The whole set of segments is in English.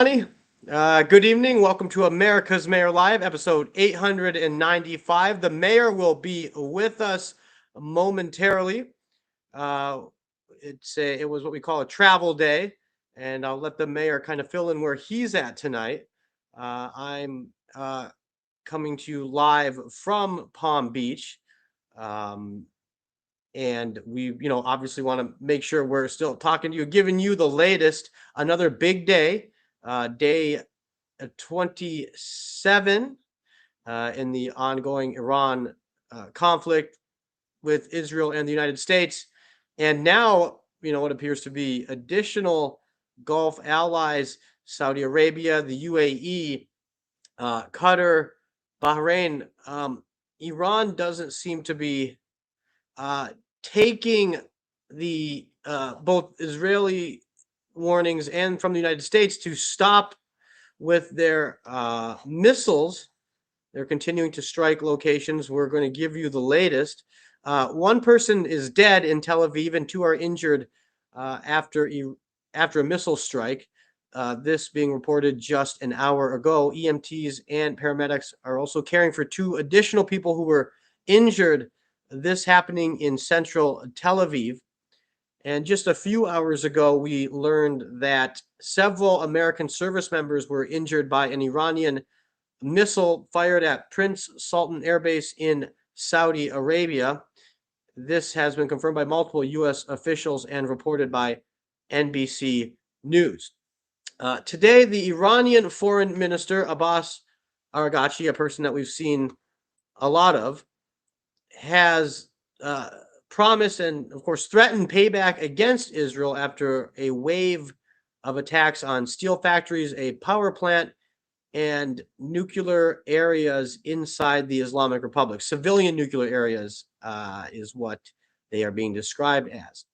Good evening. Welcome to America's Mayor Live, episode 895. The mayor will be with us momentarily. Uh, it was what we call a travel day, and I'll let the mayor kind of fill in where he's at tonight. I'm coming to you live from Palm Beach. Um, and we obviously want to make sure we're still talking to you, giving you the latest. Another big day, day 27 in the ongoing Iran conflict with Israel and the United States. And now, what appears to be additional Gulf allies, Saudi Arabia, the UAE, Qatar, Bahrain. Iran doesn't seem to be uh, taking the both Israeli warnings and from the United States to stop with their missiles. They're continuing to strike locations. We're going to give you the latest. One person is dead in Tel Aviv, and two are injured after a missile strike. This being reported just an hour ago. EMTs and paramedics are also caring for two additional people who were injured. This happening in central Tel Aviv. And just a few hours ago, we learned that several American service members were injured by an Iranian missile fired at Prince Sultan Air Base in Saudi Arabia. This has been confirmed by multiple U.S. officials and reported by NBC News. Today, the Iranian Foreign Minister, Abbas Araghchi, a person that we've seen a lot of, has promised and, of course, threatened payback against Israel after a wave of attacks on steel factories, a power plant, and nuclear areas inside the Islamic Republic. Civilian nuclear areas is what they are being described as.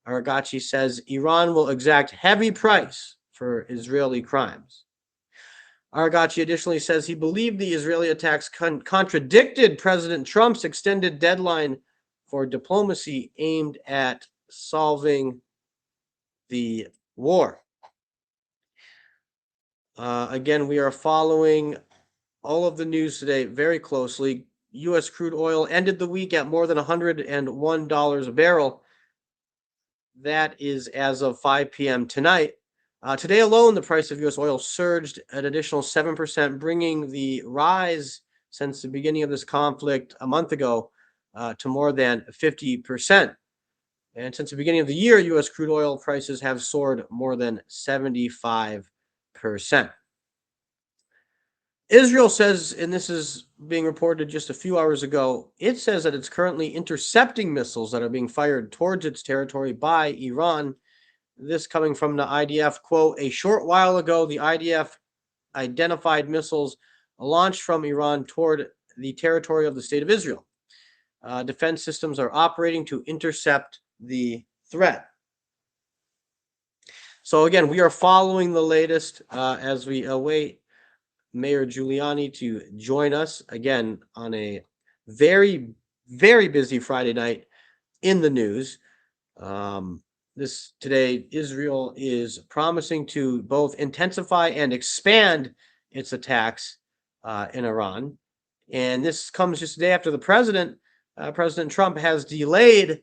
Araghchi says Iran will exact heavy price for Israeli crimes. Araghchi additionally says he believed the Israeli attacks contradicted President Trump's extended deadline for diplomacy aimed at solving the war. Again, we are following all of the news today very closely. U.S. crude oil ended the week at more than $101 a barrel. That is as of 5 p.m. tonight. Today alone, the price of U.S. oil surged an additional 7%, bringing the rise since the beginning of this conflict a month ago to more than 50%. And since the beginning of the year, U.S. crude oil prices have soared more than 75%. Israel says, and this is being reported just a few hours ago, it says that it's currently intercepting missiles that are being fired towards its territory by Iran. This coming from the IDF, quote, a short while ago, the IDF identified missiles launched from Iran toward the territory of the state of Israel. Defense systems are operating to intercept the threat. So again, we are following the latest as we await Mayor Giuliani to join us again on a very, very busy Friday night in the news. This today, Israel is promising to both intensify and expand its attacks in Iran. And this comes just a day after the President Trump has delayed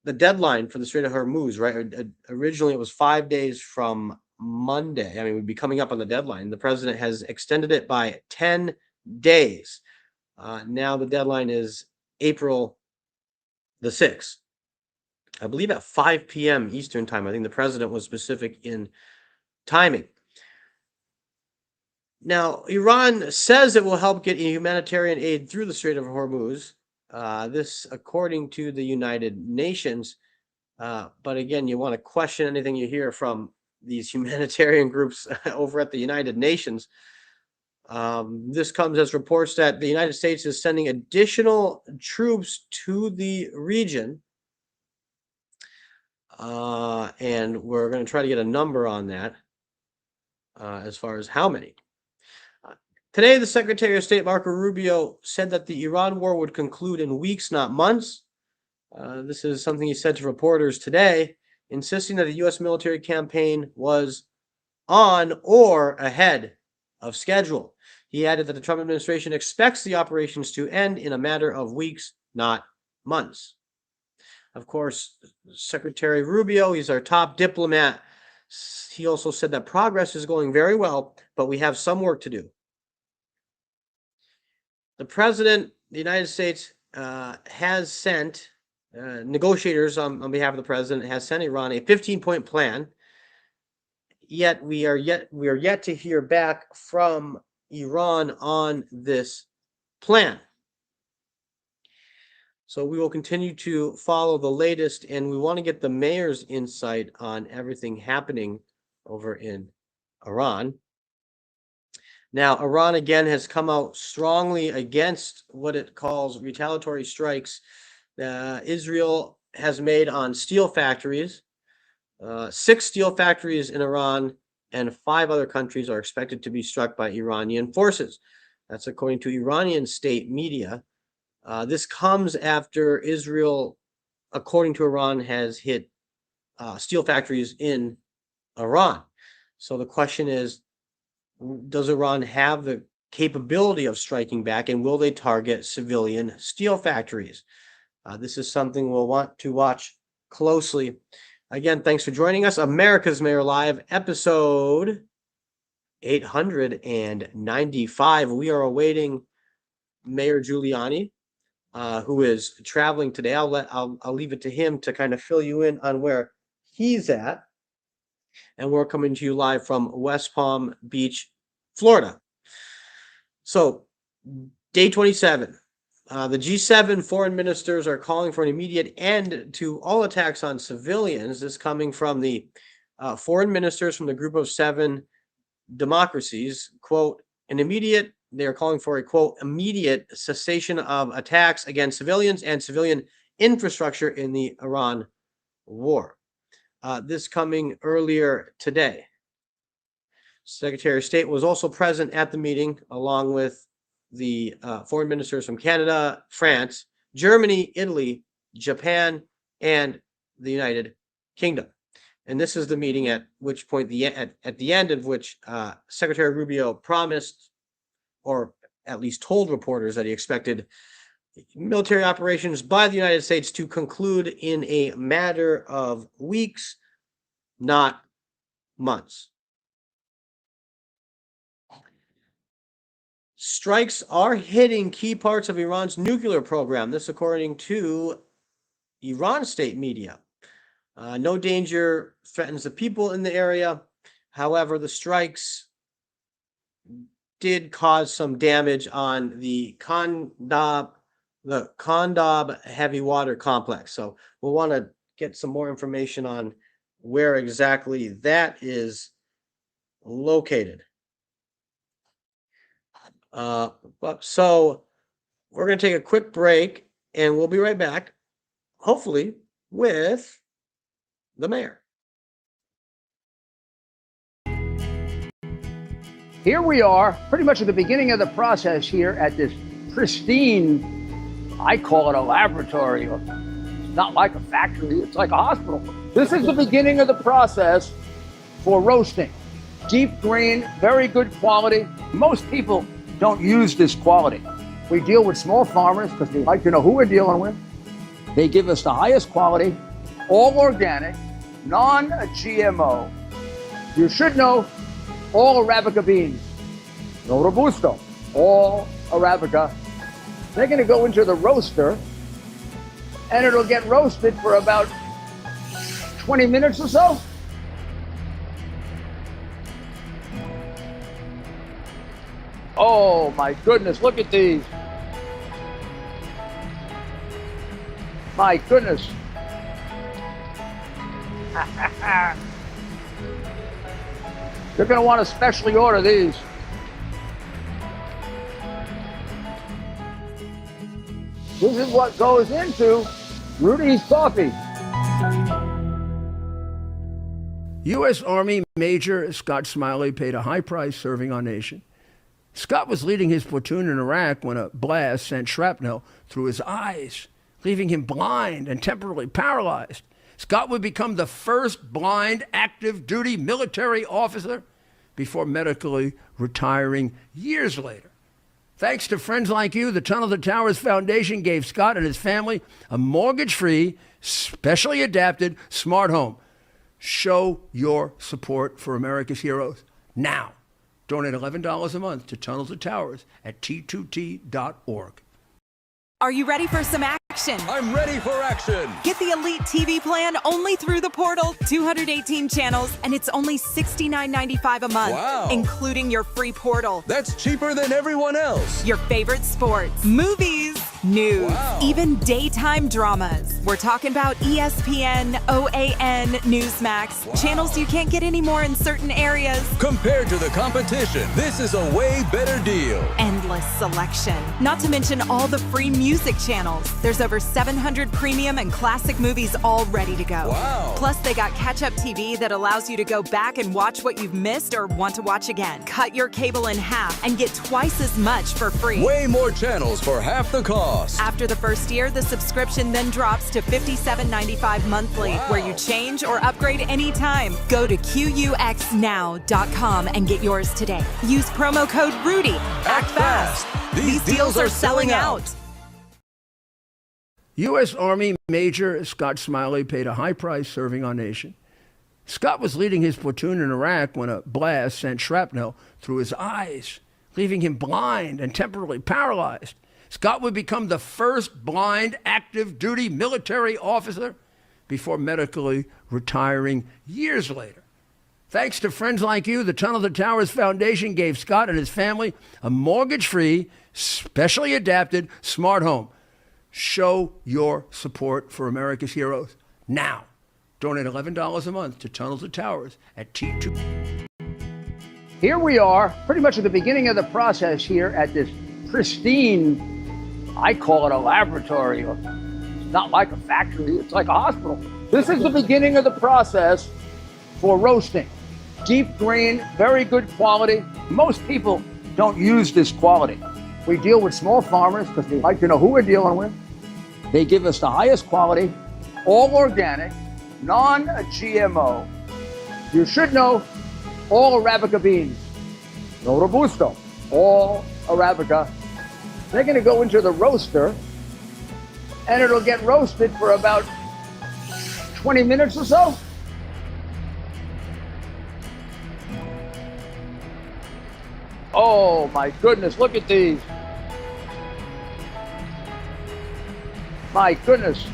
the deadline for the Strait of Hormuz, right? Originally, it was 5 days from Monday. I mean, we'd be coming up on the deadline. The president has extended it by 10 days. Now the deadline is April the 6th. I believe at 5 p.m. Eastern time. I think the president was specific in timing. Now, Iran says it will help get humanitarian aid through the Strait of Hormuz. This, according to the United Nations. But again, you want to question anything you hear from these humanitarian groups over at the United Nations. This comes as reports that the United States is sending additional troops to the region. And we're going to try to get a number on that as far as how many. Today, the Secretary of State, Marco Rubio, said that the Iran war would conclude in weeks, not months. This is something he said to reporters today. insisting that the U.S. military campaign was on or ahead of schedule. He added that the Trump administration expects the operations to end in a matter of weeks, not months. Of course, Secretary Rubio, he's our top diplomat. He also said that progress is going very well, but we have some work to do. The president, the United States, has sent negotiators on behalf of the president, has sent Iran a 15-point plan. Yet we are yet to hear back from Iran on this plan. So we will continue to follow the latest, and we want to get the mayor's insight on everything happening over in Iran. Now, Iran again has come out strongly against what it calls retaliatory strikes Israel has made on steel factories. 6 steel factories in Iran and 5 other countries are expected to be struck by Iranian forces. That's according to Iranian state media. This comes after Israel, according to Iran, has hit steel factories in Iran. So the question is, does Iran have the capability of striking back, and will they target civilian steel factories? This is something we'll want to watch closely. Again, thanks for joining us. America's Mayor Live, episode 895. We are awaiting Mayor Giuliani, who is traveling today. I'll leave it to him to kind of fill you in on where he's at. And we're coming to you live from West Palm Beach, Florida. So, day 27. The G7 foreign ministers are calling for an immediate end to all attacks on civilians. This coming from the foreign ministers from the group of 7 democracies. Quote, they are calling for a, quote, immediate cessation of attacks against civilians and civilian infrastructure in the Iran war. This coming earlier today. Secretary of State was also present at the meeting, along with the foreign ministers from Canada, France, Germany, Italy, Japan, and the United Kingdom. And this is the meeting at which point, at the end of which Secretary Rubio promised, or at least told reporters, that he expected military operations by the United States to conclude in a matter of weeks, not months. Strikes are hitting key parts of Iran's nuclear program. This according to Iran state media. No danger threatens the people in the area. However, the strikes did cause some damage on the Kondab heavy water complex. So we'll want to get some more information on where exactly that is located. So we're going to take a quick break, and we'll be right back, hopefully, with the mayor. Here we are, pretty much at the beginning of the process here at this pristine, I call it a laboratory. It's not like a factory, it's like a hospital. This is the beginning of the process for roasting. Deep grain, very good quality. Most people don't use this quality. We deal with small farmers because they like to know who we're dealing with. They give us the highest quality, all organic, non-GMO. You should know all Arabica beans, no Robusto, all Arabica. They're going to go into the roaster, and it'll get roasted for about 20 minutes or so. Oh my goodness, look at these. My goodness. You're going to want to specially order these. This is what goes into Rudy's coffee. U.S. Army Major Scott Smiley paid a high price serving our nation. Scott was leading his platoon in Iraq when a blast sent shrapnel through his eyes, leaving him blind and temporarily paralyzed. Scott would become the first blind active duty military officer before medically retiring years later. Thanks to friends like you, the Tunnel to Towers Foundation gave Scott and his family a mortgage-free, specially adapted smart home. Show your support for America's heroes now. Donate $11 a month to Tunnel to Towers at T2T.org. Are you ready for some action? I'm ready for action. Get the Elite TV plan only through the portal. 218 channels, and it's only $69.95 a month, Wow. including your free portal. That's cheaper than everyone else. Your favorite sports, movies, news, Wow. even daytime dramas. We're talking about ESPN, OAN, Newsmax, Wow. channels you can't get anymore in certain areas. Compared to the competition, this is a way better deal. Endless selection. Not to mention all the free music channels. There's over 700 premium and classic movies all ready to go. Wow. Plus, they got catch-up TV that allows you to go back and watch what you've missed or want to watch again. Cut your cable in half and get twice as much for free. Way more channels for half the cost. After the first year, the subscription then drops to $57.95 monthly, Wow. where you change or upgrade anytime. Go to QUXNow.com and get yours today. Use promo code RUDY. Act fast. These deals are selling out. U.S. Army Major Scott Smiley paid a high price serving our nation. Scott was leading his platoon in Iraq when a blast sent shrapnel through his eyes, leaving him blind and temporarily paralyzed. Scott would become the first blind active duty military officer before medically retiring years later. Thanks to friends like you, the Tunnel to Towers Foundation gave Scott and his family a mortgage-free, specially adapted smart home. Show your support for America's heroes now. Donate $11 a month to Tunnel to Towers at T2. Here we are, pretty much at the beginning of the process here at this pristine, I call it a laboratory. It's not like a factory, it's like a hospital. This is the beginning of the process for roasting. Deep grain, very good quality. Most people don't use this quality. We deal with small farmers because they like to know who we're dealing with. They give us the highest quality, all organic, non-GMO. You should know all Arabica beans. No Robusto, all Arabica. They're going to go into the roaster, and it'll get roasted for about 20 minutes or so. Oh my goodness, look at these. My goodness.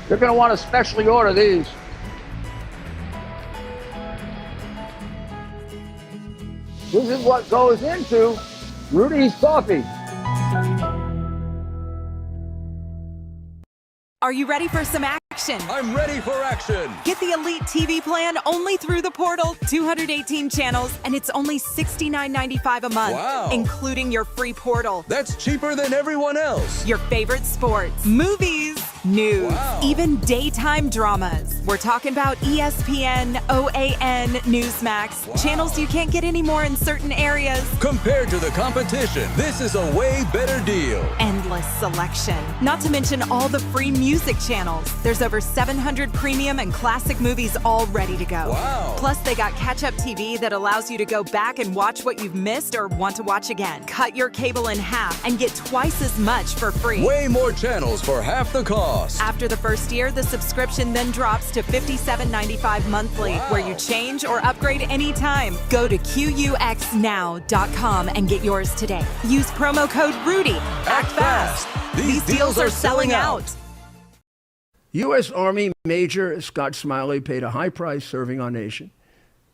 You're going to want to specially order these. This is what goes into Rudy's coffee. Are you ready for some action? I'm ready for action. Get the Elite TV plan only through the portal. 218 channels, and it's only $69.95 a month, Wow. including your free portal. That's cheaper than everyone else. Your favorite sports, movies, news, Wow. even daytime dramas. We're talking about ESPN, OAN, Newsmax, Wow. channels you can't get anymore in certain areas. Compared to the competition, this is a way better deal. Endless selection. Not to mention all the free music channels. There's over 700 premium and classic movies all ready to go. Wow. Plus, they got catch-up TV that allows you to go back and watch what you've missed or want to watch again. Cut your cable in half and get twice as much for free. Way more channels for half the cost. After the first year, the subscription then drops to $57.95 monthly, Wow. where you change or upgrade anytime. Go to QUXNow.com and get yours today. Use promo code RUDY. Act fast. These deals are selling out. U.S. Army Major Scott Smiley paid a high price serving our nation.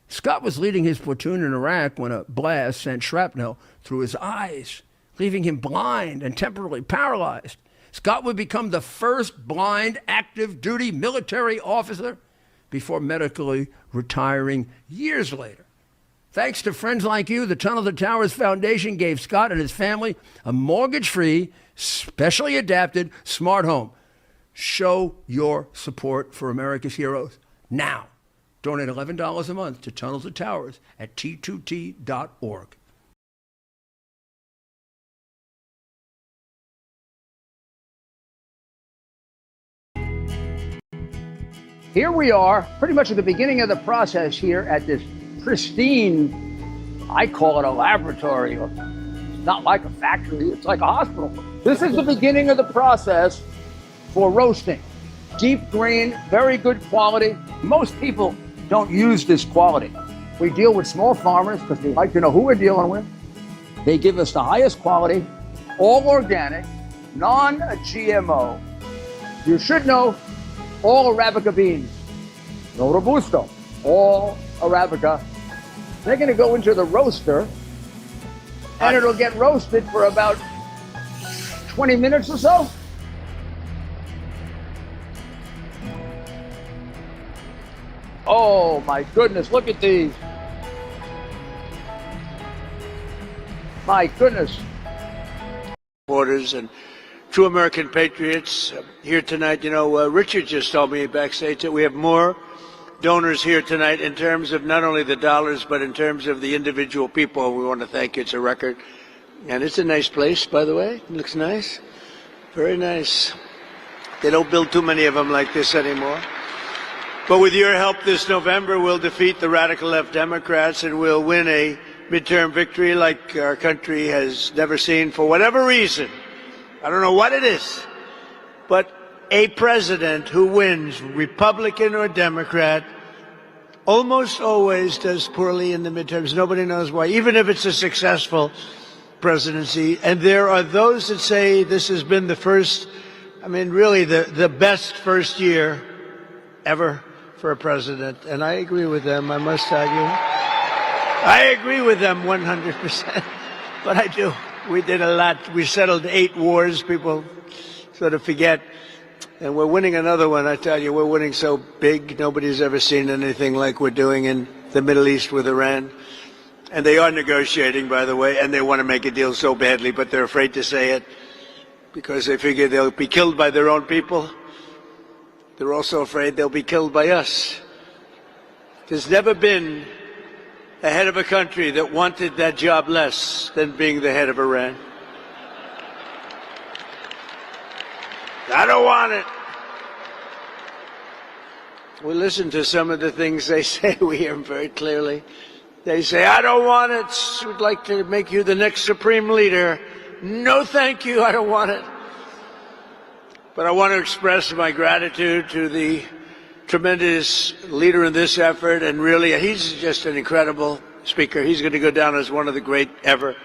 Scott was leading his platoon in Iraq when a blast sent shrapnel through his eyes, leaving him blind and temporarily paralyzed. Scott would become the first blind active duty military officer before medically retiring years later. Thanks to friends like you, the Tunnel to Towers Foundation gave Scott and his family a mortgage-free, specially adapted smart home. Show your support for America's heroes now. Donate $11 a month to Tunnel to Towers at T2T.org. Here we are, pretty much at the beginning of the process here at this pristine, I call it a laboratory. It's not like a factory, it's like a hospital. This is the beginning of the process for roasting. Deep grain, very good quality. Most people don't use this quality. We deal with small farmers because we like to know who we're dealing with. They give us the highest quality, all organic, non-GMO. You should know all Arabica beans, no Robusto, all Arabica. They're going to go into the roaster, and it'll get roasted for about 20 minutes or so. Oh my goodness, look at these. My goodness. Supporters and true American patriots here tonight. You know, Richard just told me backstage that we have more donors here tonight in terms of not only the dollars, but in terms of the individual people. We want to thank you. It's a record. And it's a nice place, by the way. It looks nice. Very nice. They don't build too many of them like this anymore. But with your help this November, we'll defeat the radical left Democrats and we'll win a midterm victory like our country has never seen for whatever reason. I don't know what it is, but a president who wins, Republican or Democrat, almost always does poorly in the midterms. Nobody knows why, even if it's a successful presidency. And there are those that say this has been the first, I mean, really the best first year ever for a president. And I agree with them, I must argue. I agree with them 100%, but I do. We did a lot. We settled 8 wars, people sort of forget. And we're winning another one, I tell you. We're winning so big, nobody's ever seen anything like we're doing in the Middle East with Iran. And they are negotiating, by the way, and they want to make a deal so badly, but they're afraid to say it because they figure they'll be killed by their own people. They're also afraid they'll be killed by us. There's never been a head of a country that wanted that job less than being the head of Iran. I don't want it. We listen to some of the things they say. We hear them very clearly. They say, I don't want it. We'd like to make you the next supreme leader. No, thank you. I don't want it. But I want to express my gratitude to the tremendous leader in this effort, and really, he's just an incredible speaker. He's going to go down as one of the great ever.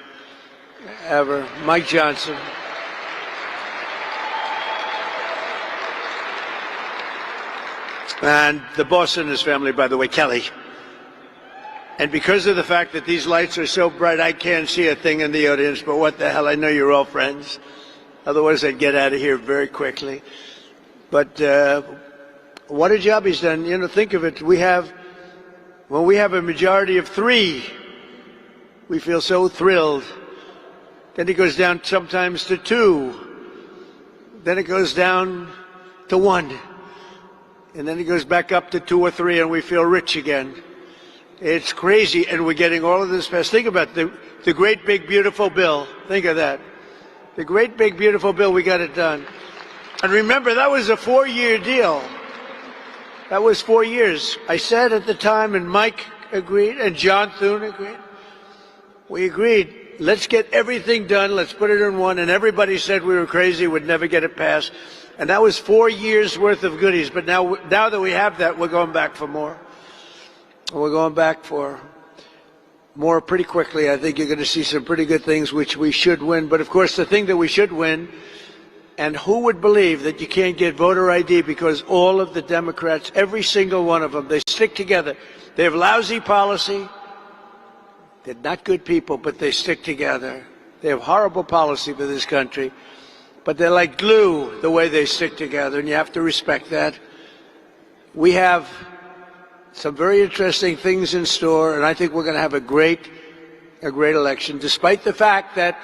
Mike Johnson. And the boss and his family, by the way, Kelly. And because of the fact that these lights are so bright, I can't see a thing in the audience, but what the hell, I know you're all friends. Otherwise, I'd get out of here very quickly. But what a job he's done. You know, think of it. When we have a majority of 3, we feel so thrilled. Then it goes down sometimes to 2. Then it goes down to 1. And then it goes back up to 2 or 3, and we feel rich again. It's crazy, and we're getting all of this passed. Think about the great, big, beautiful bill. Think of that. The great, big, beautiful bill, we got it done. And remember, that was a 4-year deal. That was 4 years. I said at the time, and Mike agreed, and John Thune agreed. We agreed, let's get everything done, let's put it in one, and everybody said we were crazy, would never get it passed. And that was 4 years worth of goodies. But now that we have that, we're going back for more. We're going back for more pretty quickly. I think you're going to see some pretty good things which we should win. But of course, the thing that we should win, and who would believe that you can't get voter ID because all of the Democrats, every single one of them, they stick together. They have lousy policy. They're not good people, but they stick together. They have horrible policy for this country. But they're like glue the way they stick together, and you have to respect that. We have some very interesting things in store, and I think we're going to have a great election, despite the fact that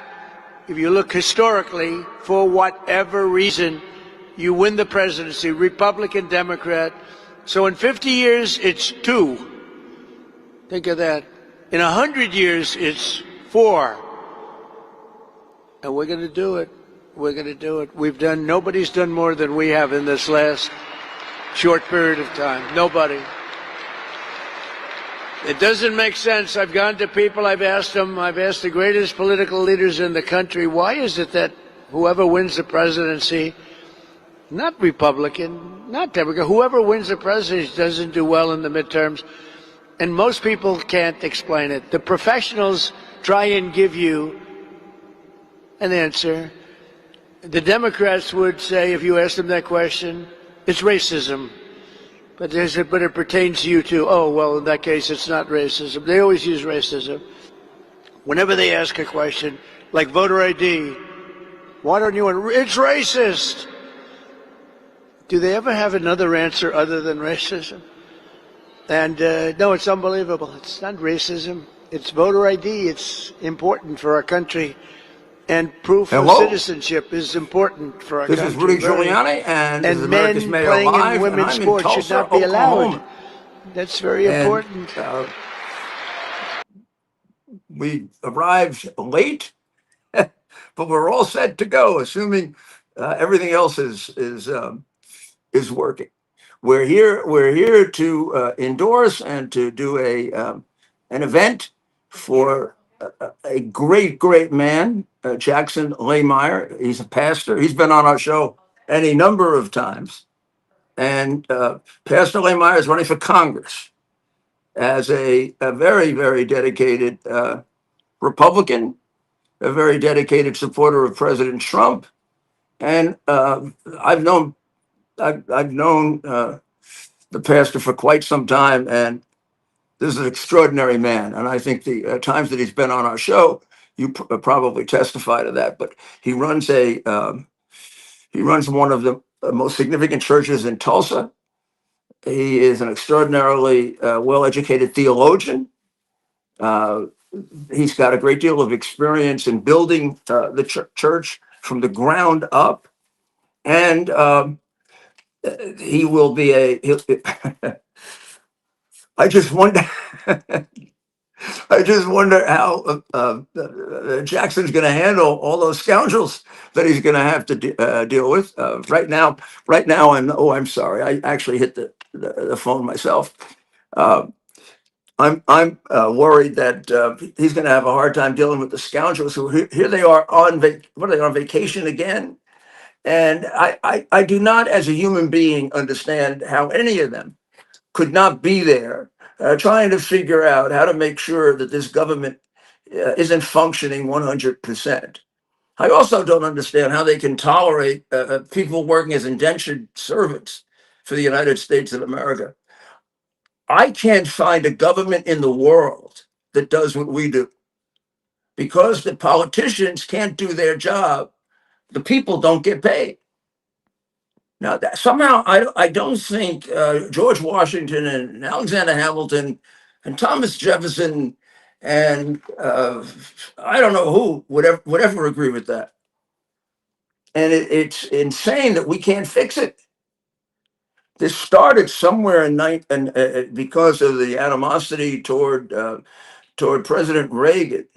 if you look historically, for whatever reason, you win the presidency, Republican, Democrat. So in 50 years, it's 2. Think of that. In 100 years, it's 4. And we're going to do it. We're going to do it. Nobody's done more than we have in this last short period of time. Nobody. It doesn't make sense. I've gone to people, I've asked them, I've asked the greatest political leaders in the country, why is it that whoever wins the presidency, not Republican, not Democrat, whoever wins the presidency doesn't do well in the midterms? And most people can't explain it. The professionals try and give you an answer. The Democrats would say, if you ask them that question, it's racism. But it pertains to you too. Oh, well, in that case, it's not racism. They always use racism. Whenever they ask a question, like voter ID, why don't you want, it's racist. Do they ever have another answer other than racism? And no, it's unbelievable. It's not racism. It's voter ID. It's important for our country. And proof of citizenship is important for our country. This is Rudy Giuliani, and this is America's men Mayor playing Live, in women's and I'm sports in Tulsa, should not be allowed. Oklahoma. That's very important. We arrived late, but we're all set to go, assuming everything else is working. We're here to endorse and to do an event for a great man, Jackson Lahmeyer. He's a pastor. He's been on our show any number of times. And Pastor Lahmeyer is running for Congress as a very dedicated Republican, a very dedicated supporter of President Trump. And I've known the pastor for quite some time, and this is an extraordinary man. And I think the times that he's been on our show, you probably testify to that. But he runs one of the most significant churches in Tulsa. He is an extraordinarily well-educated theologian. He's got a great deal of experience in building the church from the ground up, and he will be I just wonder. I just wonder how Jackson's going to handle all those scoundrels that he's going to have to deal with. Right now, I'm sorry, I actually hit the phone myself. I'm worried that he's going to have a hard time dealing with the scoundrels who here they are on vacation again, and I do not, as a human being, understand how any of them could not be there trying to figure out how to make sure that this government isn't functioning 100%. I also don't understand how they can tolerate people working as indentured servants for the United States of America. I can't find a government in the world that does what we do. Because the politicians can't do their job, the people don't get paid. Now, somehow, I don't think George Washington and Alexander Hamilton and Thomas Jefferson and I don't know who would ever agree with that. And it's insane that we can't fix it. This started somewhere because of the animosity toward President Reagan.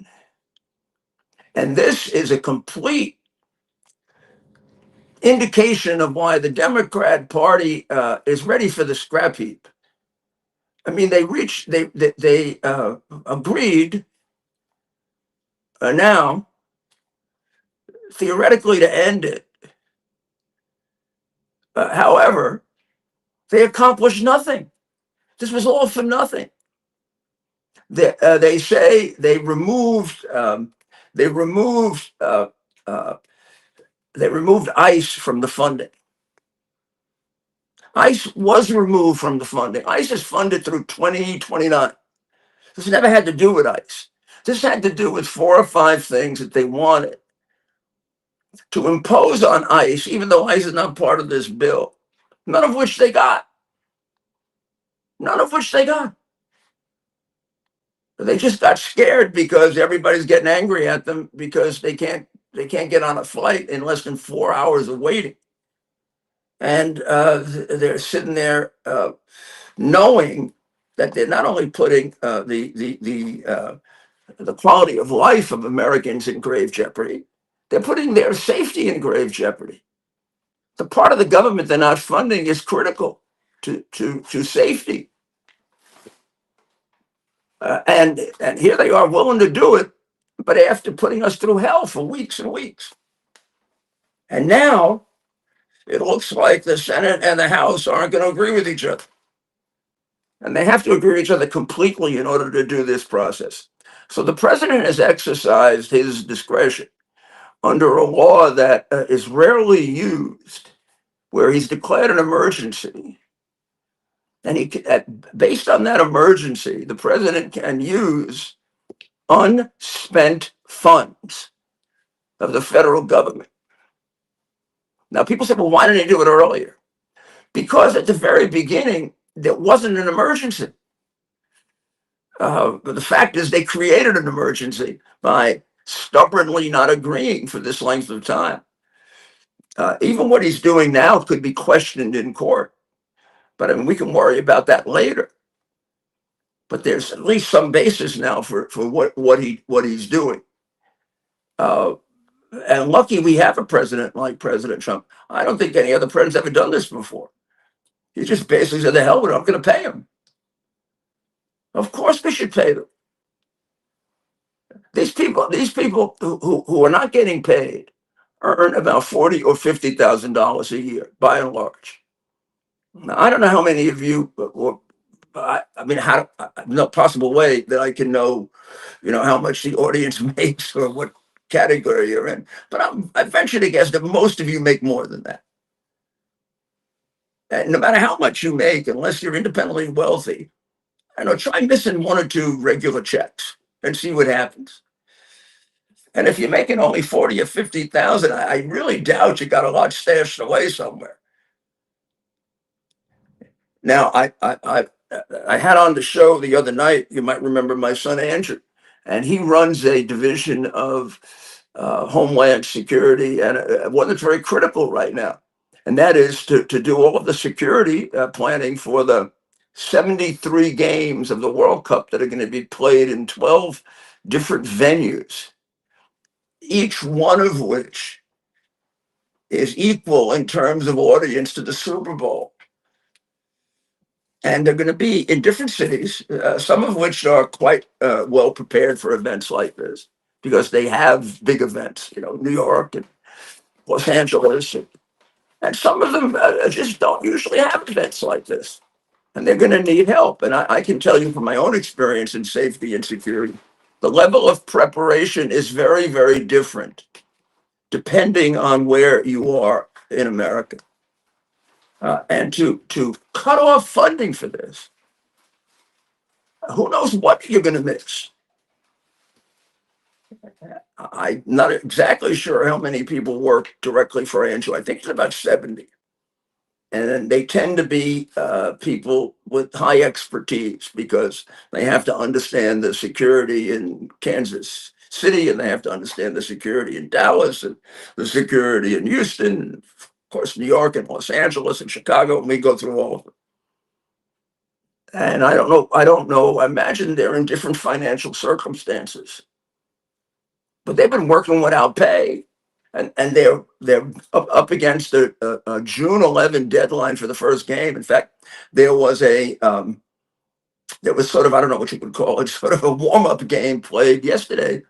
And this is a complete indication of why the Democrat Party is ready for the scrap heap. I mean, they agreed now theoretically to end it. However, they accomplished nothing. This was all for nothing. They say they removed ICE from the funding. ICE was removed from the funding. ICE is funded through 2029. This never had to do with ICE. This had to do with 4 or 5 things that they wanted to impose on ICE, even though ICE is not part of this bill, none of which they got. None of which they got. They just got scared because everybody's getting angry at them because they can't get on a flight in less than 4 hours of waiting. And they're sitting there knowing that they're not only putting the quality of life of Americans in grave jeopardy, they're putting their safety in grave jeopardy. The part of the government they're not funding is critical. to safety. And here they are willing to do it, but after putting us through hell for weeks and weeks. And now it looks like the Senate and the House aren't going to agree with each other. And they have to agree with each other completely in order to do this process. So the president has exercised his discretion under a law that is rarely used, where he's declared an emergency. And based on that emergency, the president can use unspent funds of the federal government. Now, people say, well, why didn't he do it earlier? Because at the very beginning, there wasn't an emergency. But the fact is, they created an emergency by stubbornly not agreeing for this length of time. Even what he's doing now could be questioned in court. But I mean, we can worry about that later. But there's at least some basis now for what he's doing. And lucky we have a president like President Trump. I don't think any other president's ever done this before. He just basically said, the hell with it, I'm going to pay him. Of course we should pay them. These people who are not getting paid earn about $40,000 or $50,000 a year, by and large. Now, I don't know how many of you, no possible way that I can know, how much the audience makes or what category you're in. But I venture to guess that most of you make more than that. And no matter how much you make, unless you're independently wealthy, try missing one or two regular checks and see what happens. And if you're making only 40 or 50,000, I really doubt you got a lot stashed away somewhere. Now, I had on the show the other night, you might remember my son Andrew, and he runs a division of Homeland Security, and one that's very critical right now. And that is to do all of the security planning for the 73 games of the World Cup that are going to be played in 12 different venues, each one of which is equal in terms of audience to the Super Bowl. And they're going to be in different cities, some of which are quite well prepared for events like this because they have big events, New York and Los Angeles. And some of them just don't usually have events like this. And they're going to need help. And I can tell you from my own experience in safety and security, the level of preparation is very, very different depending on where you are in America. And to cut off funding for this, who knows what you're going to miss? I'm not exactly sure how many people work directly for Andrew. I think it's about 70. And they tend to be people with high expertise because they have to understand the security in Kansas City, and they have to understand the security in Dallas, and the security in Houston, and of course, New York and Los Angeles and Chicago, and we go through all of them. And I don't know, I imagine they're in different financial circumstances, but they've been working without pay. And they're up against a June 11 deadline for the first game. In fact, there was sort of, I don't know what you would call it, sort of a warm-up game played yesterday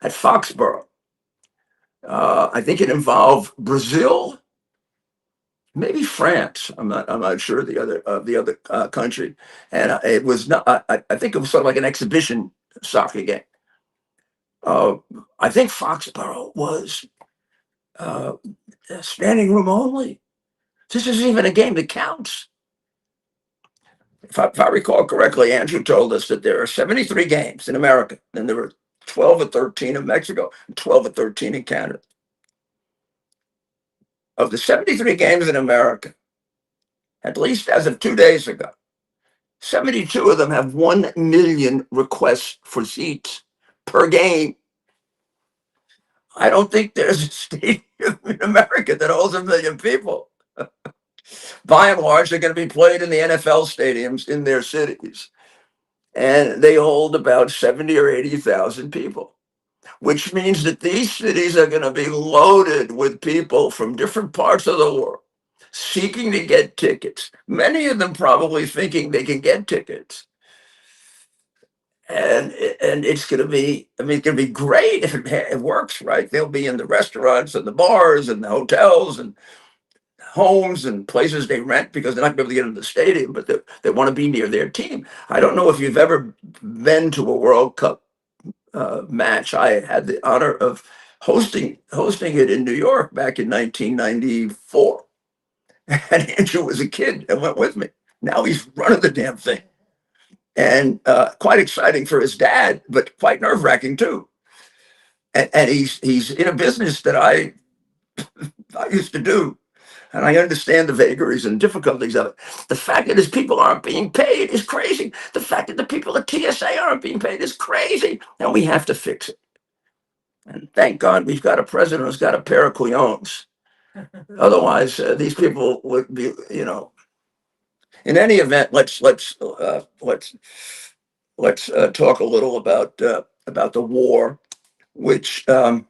at Foxborough. I think it involved Brazil, maybe France. I'm not sure the other country, and it was not. I think it was sort of like an exhibition soccer game. I think Foxborough was standing room only. This isn't even a game that counts. If I recall correctly, Andrew told us that there are 73 games in America, and there were 12 or 13 in Mexico, and 12 or 13 in Canada. Of the 73 games in America, at least as of 2 days ago, 72 of them have 1 million requests for seats per game. I don't think there's a stadium in America that holds 1 million people. By and large, they're going to be played in the NFL stadiums in their cities. And they hold about 70 or 80,000 people, which means that these cities are going to be loaded with people from different parts of the world seeking to get tickets, many of them probably thinking they can get tickets. And it's going to be, I mean, it's going to be great if it works, right? They'll be in the restaurants and the bars and the hotels and homes and places they rent because they're not going to be able to get into the stadium, but they want to be near their team. I don't know if you've ever been to a World Cup match. I had the honor of hosting it in New York back in 1994. And Andrew was a kid and went with me. Now he's running the damn thing. And quite exciting for his dad, but quite nerve-wracking too. And he's in a business that I used to do, and I understand the vagaries and difficulties of it. The fact that his people aren't being paid is crazy. The fact that the people at TSA aren't being paid is crazy, and we have to fix it. And thank God we've got a president who's got a pair of couillons. Otherwise, these people would be, In any event, let's talk a little about the war, which the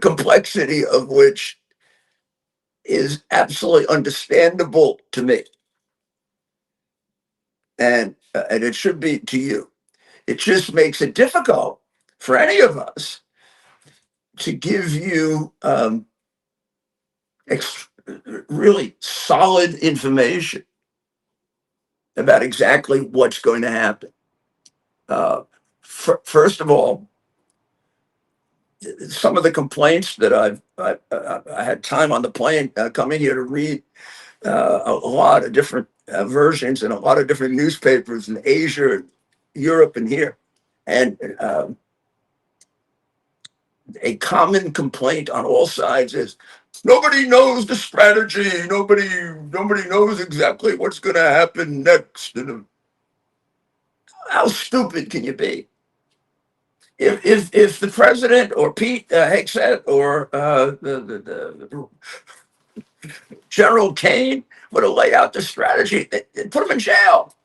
complexity of which is absolutely understandable to me, and it should be to you. It just makes it difficult for any of us to give you really solid information about exactly what's going to happen. First of all, some of the complaints that I had time on the plane coming here to read a lot of different versions in a lot of different newspapers in Asia, Europe, and here. And a common complaint on all sides is nobody knows the strategy. Nobody knows exactly what's going to happen next. How stupid can you be? If the president or Pete Hegseth or the General Kane were to lay out the strategy, they'd put them in jail.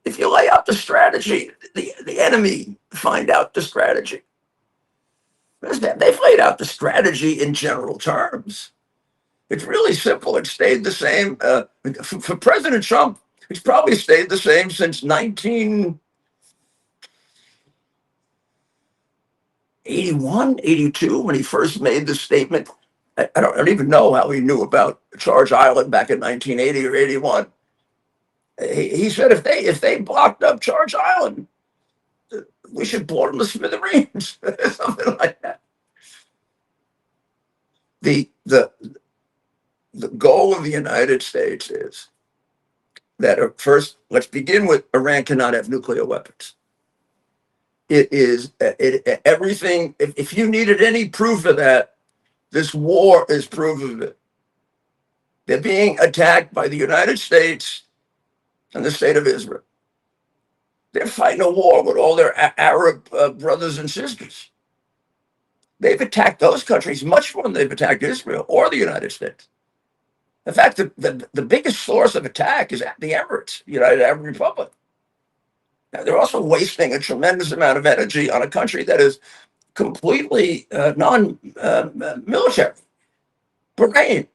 If you lay out the strategy, the enemy find out the strategy. They've laid out the strategy in general terms. It's really simple. It stayed the same. For President Trump, it's probably stayed the same since 1981, 82, when he first made the statement. I don't even know how he knew about Charge Island back in 1980 or 81. He said if they blocked up Charge Island, we should blow them to smithereens, something like that. The goal of the United States is that first, let's begin with Iran cannot have nuclear weapons. It is everything. If you needed any proof of that, this war is proof of it. They're being attacked by the United States and the state of Israel. They're fighting a war with all their Arab brothers and sisters. They've attacked those countries much more than they've attacked Israel or the United States. In fact, the biggest source of attack is the Emirates, the United Arab Republic. Now, they're also wasting a tremendous amount of energy on a country that is completely non-military, Bahrain,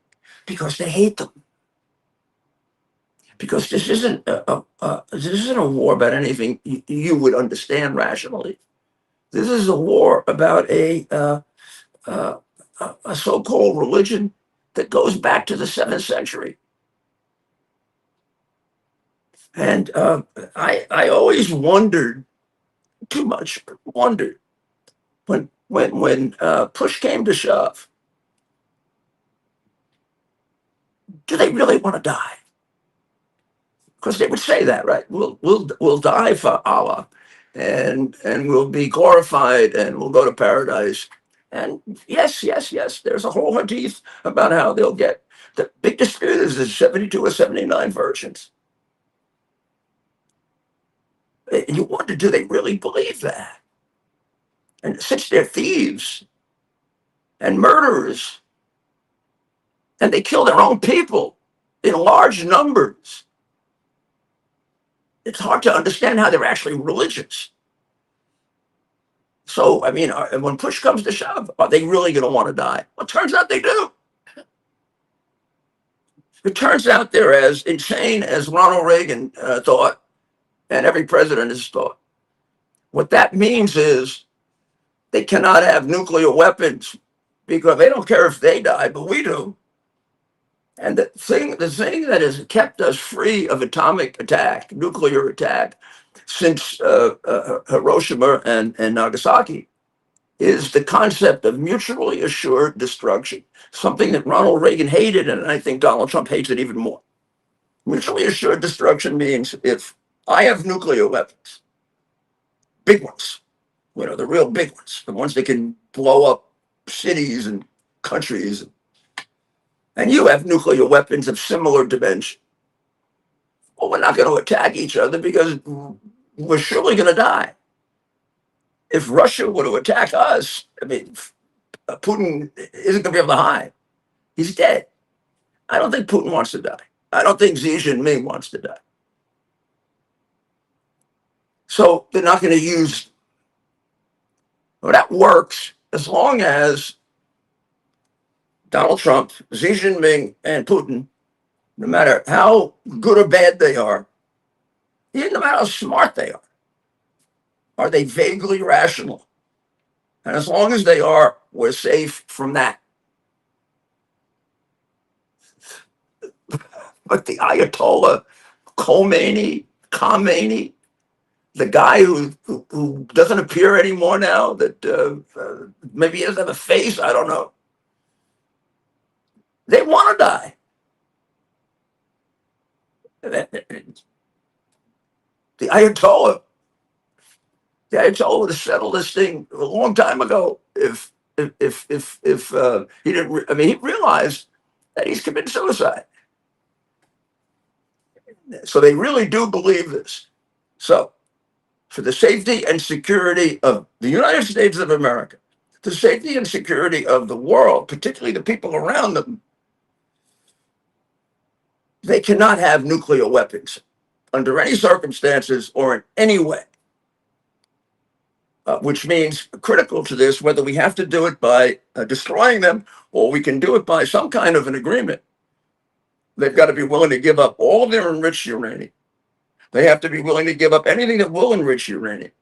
because they hate them. Because this isn't a war about anything you would understand rationally. This is a war about a so-called religion that goes back to the 7th century. And I always wondered, when push came to shove, do they really want to die? Because they would say that, right? We'll die for Allah, and we'll be glorified, and we'll go to paradise. And yes, there's a whole hadith about how they'll get. The big dispute is there's 72 or 79 versions. And you wonder, do they really believe that? And since they're thieves and murderers, and they kill their own people in large numbers, it's hard to understand how they're actually religious. So, I mean, when push comes to shove, are they really going to want to die? Well, it turns out they do. it turns out they're as insane as Ronald Reagan thought, and every president has thought. What that means is they cannot have nuclear weapons because they don't care if they die, but we do. And the thing that has kept us free of atomic attack, nuclear attack, since Hiroshima and Nagasaki, is the concept of mutually assured destruction, something that Ronald Reagan hated, and I think Donald Trump hates it even more. Mutually assured destruction means if I have nuclear weapons, big ones, the real big ones, the ones that can blow up cities and countries, and you have nuclear weapons of similar dimension, well, we're not going to attack each other because we're surely going to die. If Russia were to attack us, I mean, Putin isn't going to be able to hide. He's dead. I don't think Putin wants to die. I don't think Xi Jinping wants to die. So they're not going to use. Well, that works as long as Donald Trump, Xi Jinping, and Putin, no matter how good or bad they are, even no matter how smart they are they vaguely rational? And as long as they are, we're safe from that. But the Ayatollah Khomeini, the guy who doesn't appear anymore now, that maybe he doesn't have a face, I don't know. They want to die. The Ayatollah would have settled this thing a long time ago if he didn't. I mean, he realized that he's committed suicide. So they really do believe this. So, for the safety and security of the United States of America, the safety and security of the world, particularly the people around them, they cannot have nuclear weapons under any circumstances or in any way. Which means critical to this, whether we have to do it by destroying them or we can do it by some kind of an agreement. They've got to be willing to give up all their enriched uranium. They have to be willing to give up anything that will enrich uranium.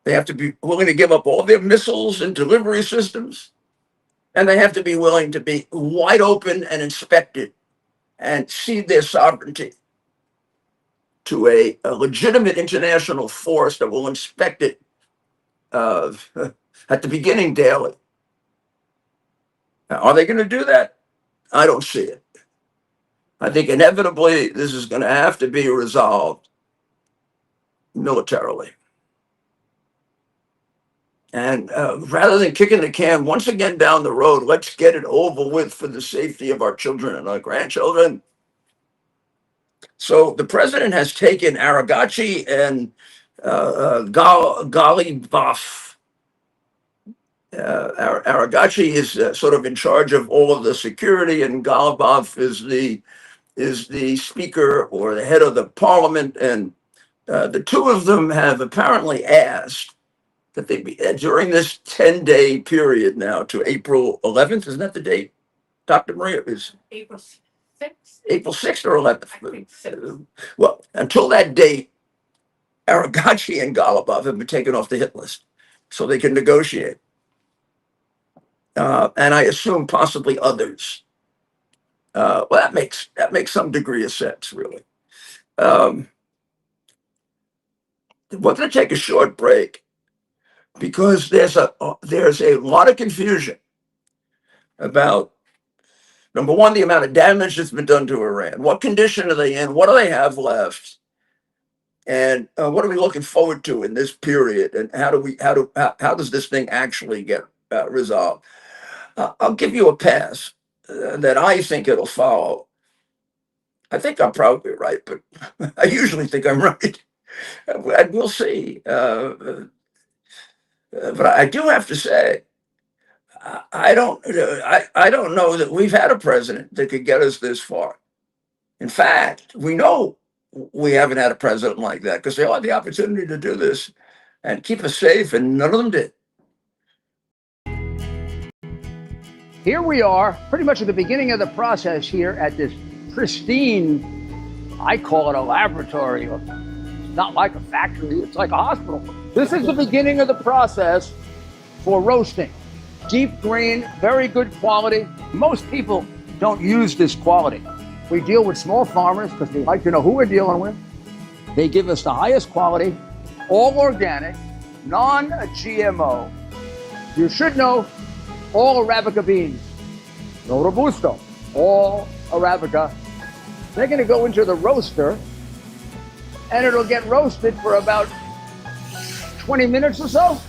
They have to be willing to give up all their missiles and delivery systems. And they have to be willing to be wide open and inspected and cede their sovereignty to a legitimate international force that will inspect it at the beginning daily. Now, are they going to do that? I don't see it. I think inevitably this is going to have to be resolved militarily. And rather than kicking the can once again down the road, let's get it over with for the safety of our children and our grandchildren. So the president has taken Aragachi and Galibaf. Aragachi is sort of in charge of all of the security, and Galibaf is the speaker or the head of the parliament. And the two of them have apparently asked that they be during this 10-day period now to April 11th. Isn't that the date, Dr. Maria? Is April 6th? April 6th or 11th? I think so. Well, until that date, Aragachi and Galibaf have been taken off the hit list so they can negotiate. And I assume possibly others. Well, that makes some degree of sense, really. We're going to take a short break because there's a lot of confusion about, number one, the amount of damage that's been done to Iran. What condition are they in? What do they have left? And what are we looking forward to in this period? And how does this thing actually get resolved? I'll give you a pass that I think it'll follow. I think I'm probably right, but I usually think I'm right. And we'll see. But I do have to say, I don't know that we've had a president that could get us this far. In fact, we know we haven't had a president like that because they all had the opportunity to do this and keep us safe, and none of them did. Here we are, pretty much at the beginning of the process here at this pristine, I call it a laboratory. It's not like a factory, it's like a hospital. This is the beginning of the process for roasting. Deep grain, very good quality. Most people don't use this quality. We deal with small farmers because they like to know who we're dealing with. They give us the highest quality, all organic, non-GMO. You should know all Arabica beans. No Robusto, all Arabica. They're going to go into the roaster and it'll get roasted for about 20 minutes or so.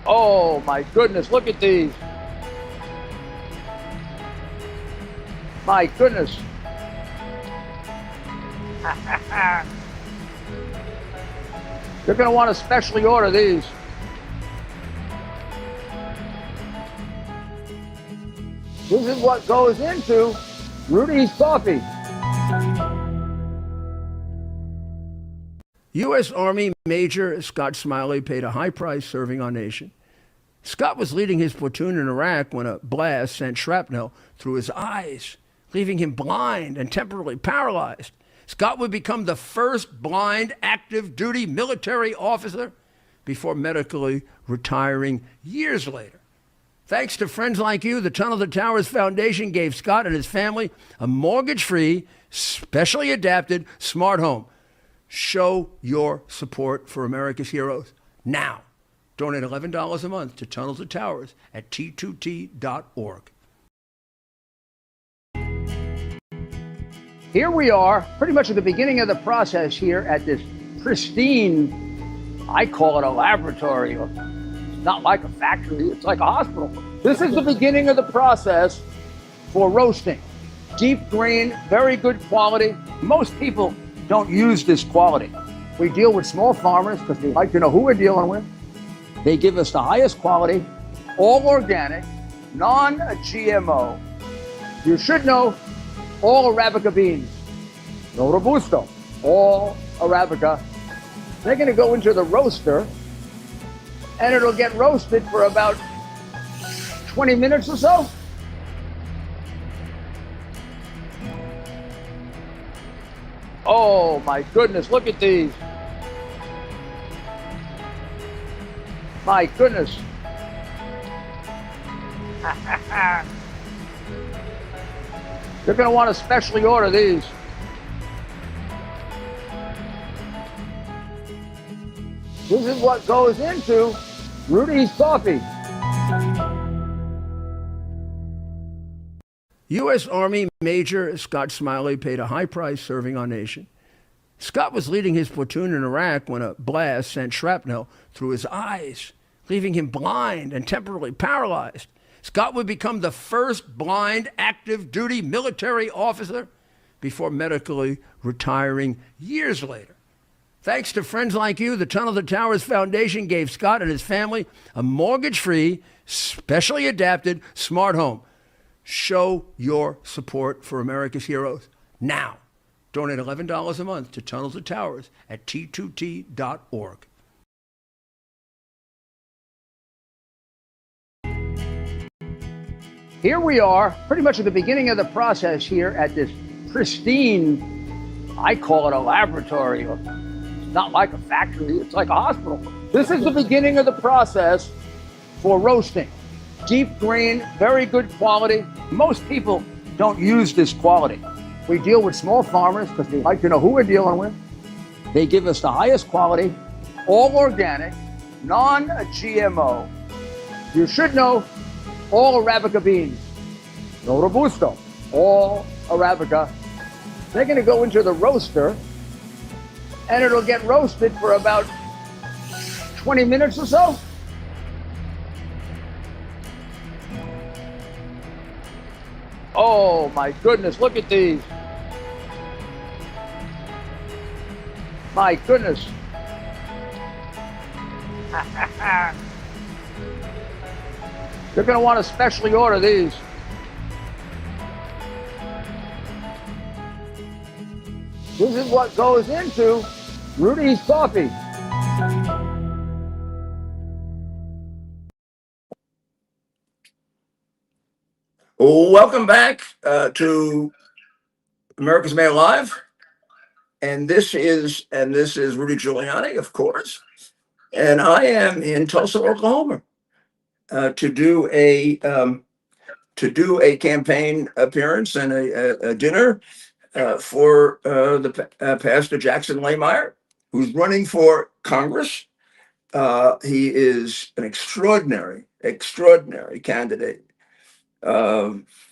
Oh my goodness, look at these. My goodness. You're going to want to specially order these. This is what goes into Rudy's coffee. U.S. Army Major Scott Smiley paid a high price serving our nation. Scott was leading his platoon in Iraq when a blast sent shrapnel through his eyes, leaving him blind and temporarily paralyzed. Scott would become the first blind active duty military officer before medically retiring years later. Thanks to friends like you, the Tunnel to Towers Foundation gave Scott and his family a mortgage-free, specially adapted smart home. Show your support for America's heroes now. Donate $11 a month to Tunnel to Towers at T2T.org. Here we are, pretty much at the beginning of the process here at this pristine, I call it a laboratory. It's not like a factory, it's like a hospital. This is the beginning of the process for roasting. Deep grain, very good quality. Most people don't use this quality. We deal with small farmers because they like to know who we're dealing with. They give us the highest quality, all organic, non-GMO. You should know all Arabica beans. No Robusto, all Arabica. They're going to go into the roaster and it'll get roasted for about 20 minutes or so. Oh my goodness, look at these. My goodness. You're going to want to specially order these. This is what goes into Rudy's coffee. U.S. Army Major Scott Smiley paid a high price serving our nation. Scott was leading his platoon in Iraq when a blast sent shrapnel through his eyes, leaving him blind and temporarily paralyzed. Scott would become the first blind active duty military officer before medically retiring years later. Thanks to friends like you, the Tunnel to Towers Foundation gave Scott and his family a mortgage-free, specially adapted smart home. Show your support for America's heroes now. Donate $11 a month to Tunnel to Towers at T2T.org. Here we are, pretty much at the beginning of the process here at this pristine, I call it a laboratory. It's not like a factory, it's like a hospital. This is the beginning of the process for roasting. Deep grain, very good quality. Most people don't use this quality. We deal with small farmers because they like to know who we're dealing with. They give us the highest quality, all organic, non-GMO. You should know all Arabica beans. No Robusto, all Arabica. They're going to go into the roaster and it'll get roasted for about 20 minutes or so. Oh my goodness, look at these. My goodness. You're going to want to specially order these. This is what goes into Rudy's coffee. Welcome back to America's Mayor Live, and this is Rudy Giuliani, of course, and I am in Tulsa, Oklahoma, to do a campaign appearance and a dinner for Pastor Jackson Laymeyer, who's running for Congress. He is an extraordinary candidate.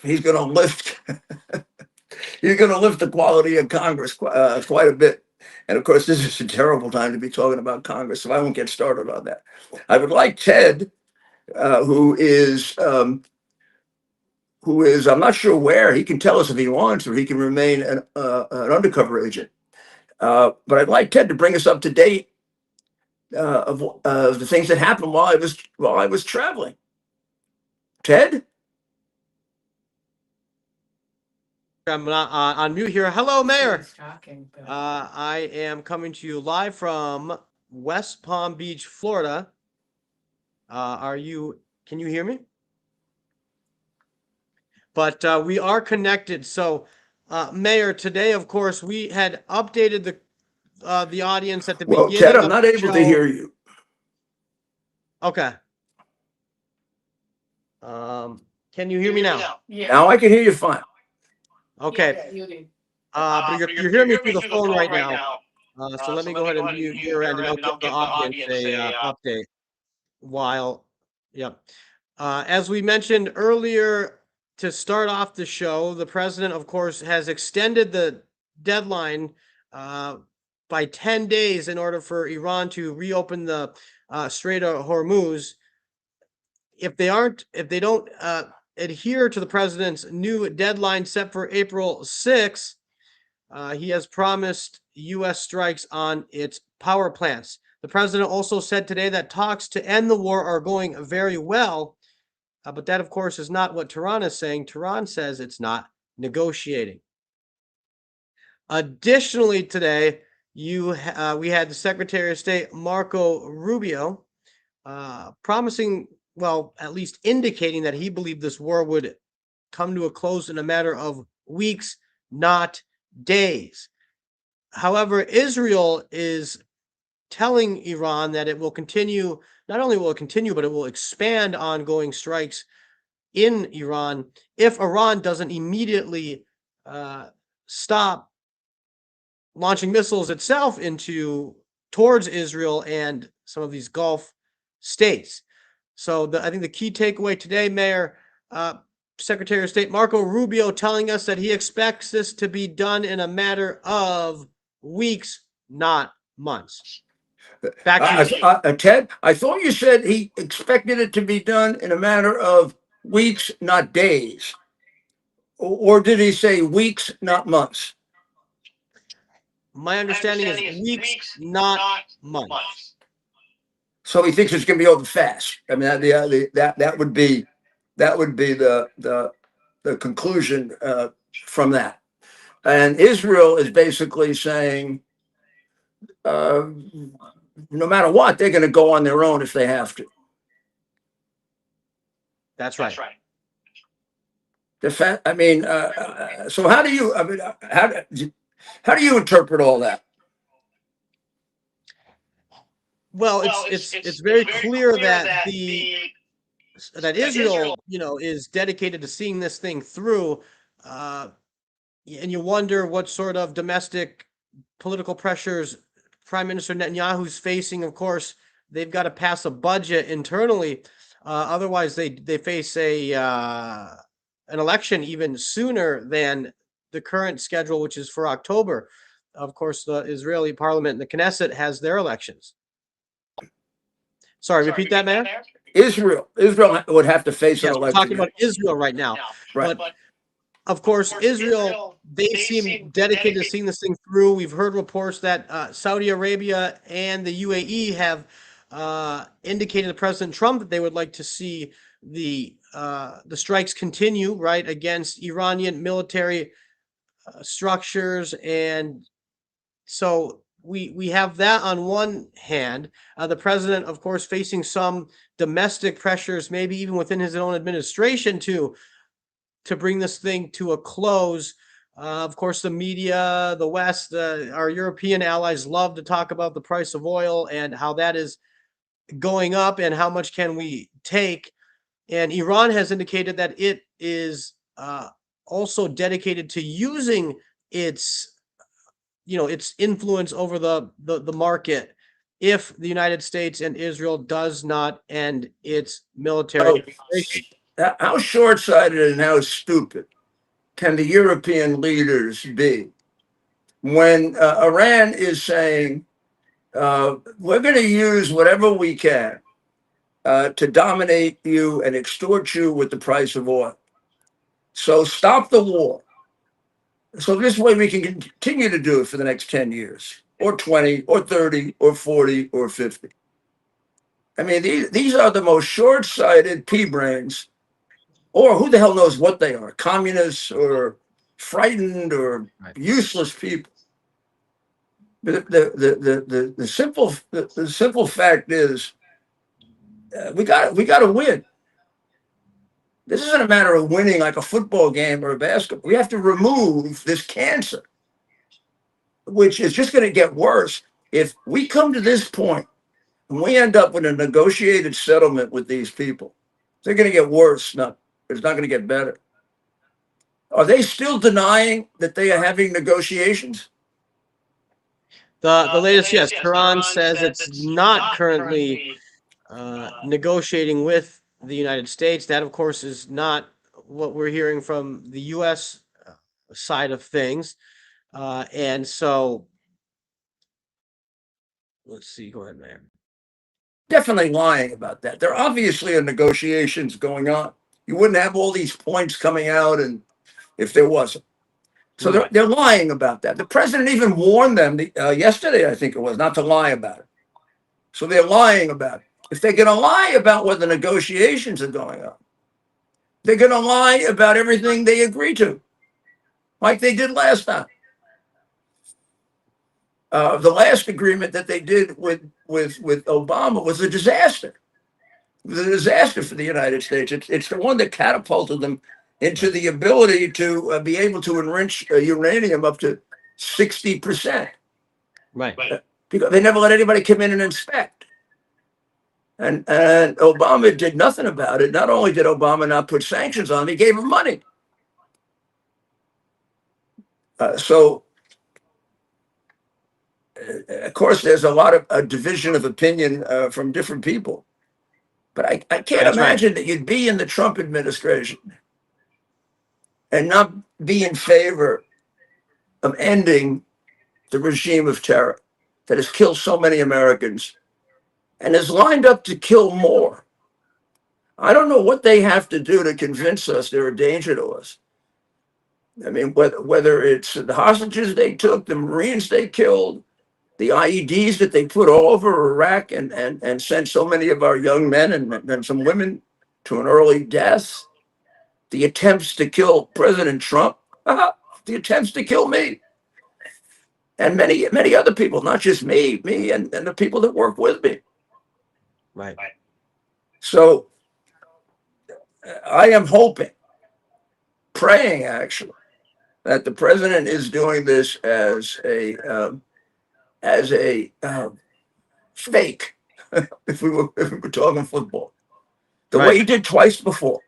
He's going to lift the quality of Congress quite a bit. And of course, this is a terrible time to be talking about Congress, so I won't get started on that. I would like Ted, who is I'm not sure where. He can tell us if he wants, or he can remain an undercover agent. But I'd like Ted to bring us up to date of the things that happened while I was traveling. Ted? I'm not on mute here. Hello, Mayor. I am coming to you live from West Palm Beach, Florida. Can you hear me? But we are connected. So, Mayor, today, of course, we had updated the audience at the beginning. Ted, I'm not able to hear you. Okay. Can you hear me now? Yeah. Now I can hear you fine. Okay. But you're hearing me through the phone right now. So let me go ahead and mute your end, and I'll give the audience a update. As we mentioned earlier, to start off the show, the president, of course, has extended the deadline by 10 days in order for Iran to reopen the Strait of Hormuz. If they don't adhere to the president's new deadline set for April 6th, he has promised U.S. strikes on its power plants. The president also said today that talks to end the war are going very well, but that, of course, is not what Tehran is saying. Tehran says it's not negotiating. Additionally, today, we had the Secretary of State, Marco Rubio, promising, well, at least indicating that he believed this war would come to a close in a matter of weeks, not days. However, Israel is telling Iran that it will continue, not only will it continue, but it will expand ongoing strikes in Iran if Iran doesn't immediately stop launching missiles itself towards Israel and some of these Gulf states. So I think the key takeaway today, Mayor, Secretary of State Marco Rubio telling us that he expects this to be done in a matter of weeks, not months. Back to you. Ted, I thought you said he expected it to be done in a matter of weeks, not days. Or did he say weeks, not months? My understanding is weeks, not months. So he thinks it's going to be over fast. I mean, that would be the conclusion from that. And Israel is basically saying, no matter what, they're going to go on their own if they have to. That's right. So how do you interpret all that? Well, it's very clear that Israel, is dedicated to seeing this thing through, and you wonder what sort of domestic political pressures Prime Minister Netanyahu's facing. Of course, they've got to pass a budget internally, otherwise they face an election even sooner than the current schedule, which is for October. Of course, the Israeli parliament and the Knesset has their elections. Sorry, repeat that, Mayor? Israel would have to face an election. We're talking about Israel right now. Right. But of course, Israel, they seem dedicated to seeing this thing through. We've heard reports that Saudi Arabia and the UAE have indicated to President Trump that they would like to see the strikes continue, right, against Iranian military structures. And so we have that on one hand. The president, of course, facing some domestic pressures, maybe even within his own administration, to to bring this thing to a close. Of course, the media, the West, our European allies love to talk about the price of oil and how that is going up and how much can we take. And Iran has indicated that it is also dedicated to using its, its influence over the market if the United States and Israel does not end its military. How short-sighted and how stupid can the European leaders be when Iran is saying, we're going to use whatever we can to dominate you and extort you with the price of oil. So stop the war. So this way we can continue to do it for the next 10 years or 20 or 30 or 40 or 50. I mean, these are the most short-sighted pea-brains, or who the hell knows what they are, communists or frightened or useless people. But the simple fact is, we got to win. This isn't a matter of winning like a football game or a basketball. We have to remove this cancer, which is just going to get worse. If we come to this point and we end up with a negotiated settlement with these people, they're going to get worse. It's not going to get better. Are they still denying that they are having negotiations? The latest, yes. Tehran says it's not currently negotiating with the United States. That, of course, is not what we're hearing from the U.S. side of things. And so, let's see. Go ahead, man. Definitely lying about that. There obviously are negotiations going on. You wouldn't have all these points coming out and if there wasn't. So they're lying about that. The president even warned them yesterday, I think it was, not to lie about it. So they're lying about it. If they're going to lie about what the negotiations are going on, they're going to lie about everything they agree to, like they did last time. The last agreement that they did with Obama was a disaster. It was a disaster for the United States. It's the one that catapulted them into the ability to be able to enrich uranium up to 60%. Right. Because they never let anybody come in and inspect. And Obama did nothing about it. Not only did Obama not put sanctions on him, he gave him money. So, of course, there's a lot of a division of opinion from different people. But I can't imagine that you'd be in the Trump administration and not be in favor of ending the regime of terror that has killed so many Americans and is lined up to kill more. I don't know what they have to do to convince us they're a danger to us. I mean, whether it's the hostages they took, the Marines they killed, the IEDs that they put all over Iraq and sent so many of our young men and some women to an early death, the attempts to kill President Trump, the attempts to kill me, and many other people, not just me and the people that work with me. Right. So I am hoping, praying actually, that the president is doing this as a fake, if we were talking football, the way he did twice before.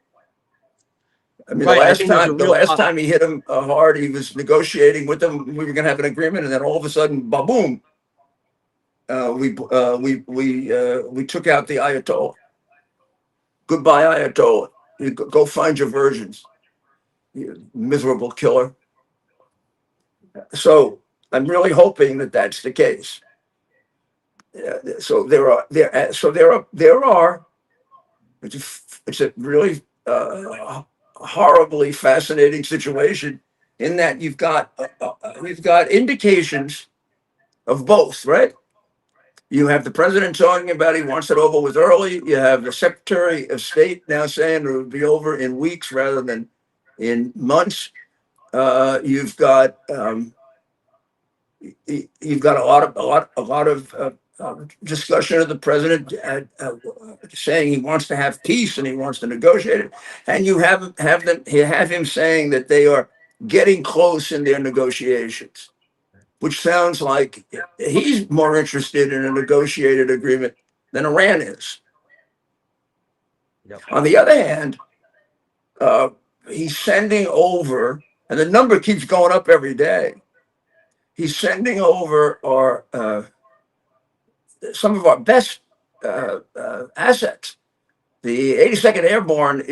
I mean, the last time he hit him hard, he was negotiating with them. We were going to have an agreement, and then all of a sudden, ba-boom! We took out the Ayatollah. Goodbye, Ayatollah. You go find your virgins, you miserable killer. So I'm really hoping that that's the case. So there are. It's a really horribly fascinating situation in that you've got indications of both, right? You have the president talking about he wants it over with early. You have the Secretary of State now saying it will be over in weeks rather than in months. You've got a lot of discussion of the president saying he wants to have peace and he wants to negotiate it, and you have him saying that they are getting close in their negotiations, which sounds like he's more interested in a negotiated agreement than Iran is. Yep. On the other hand, he's sending over, and the number keeps going up every day. He's sending over some of our best assets. The 82nd Airborne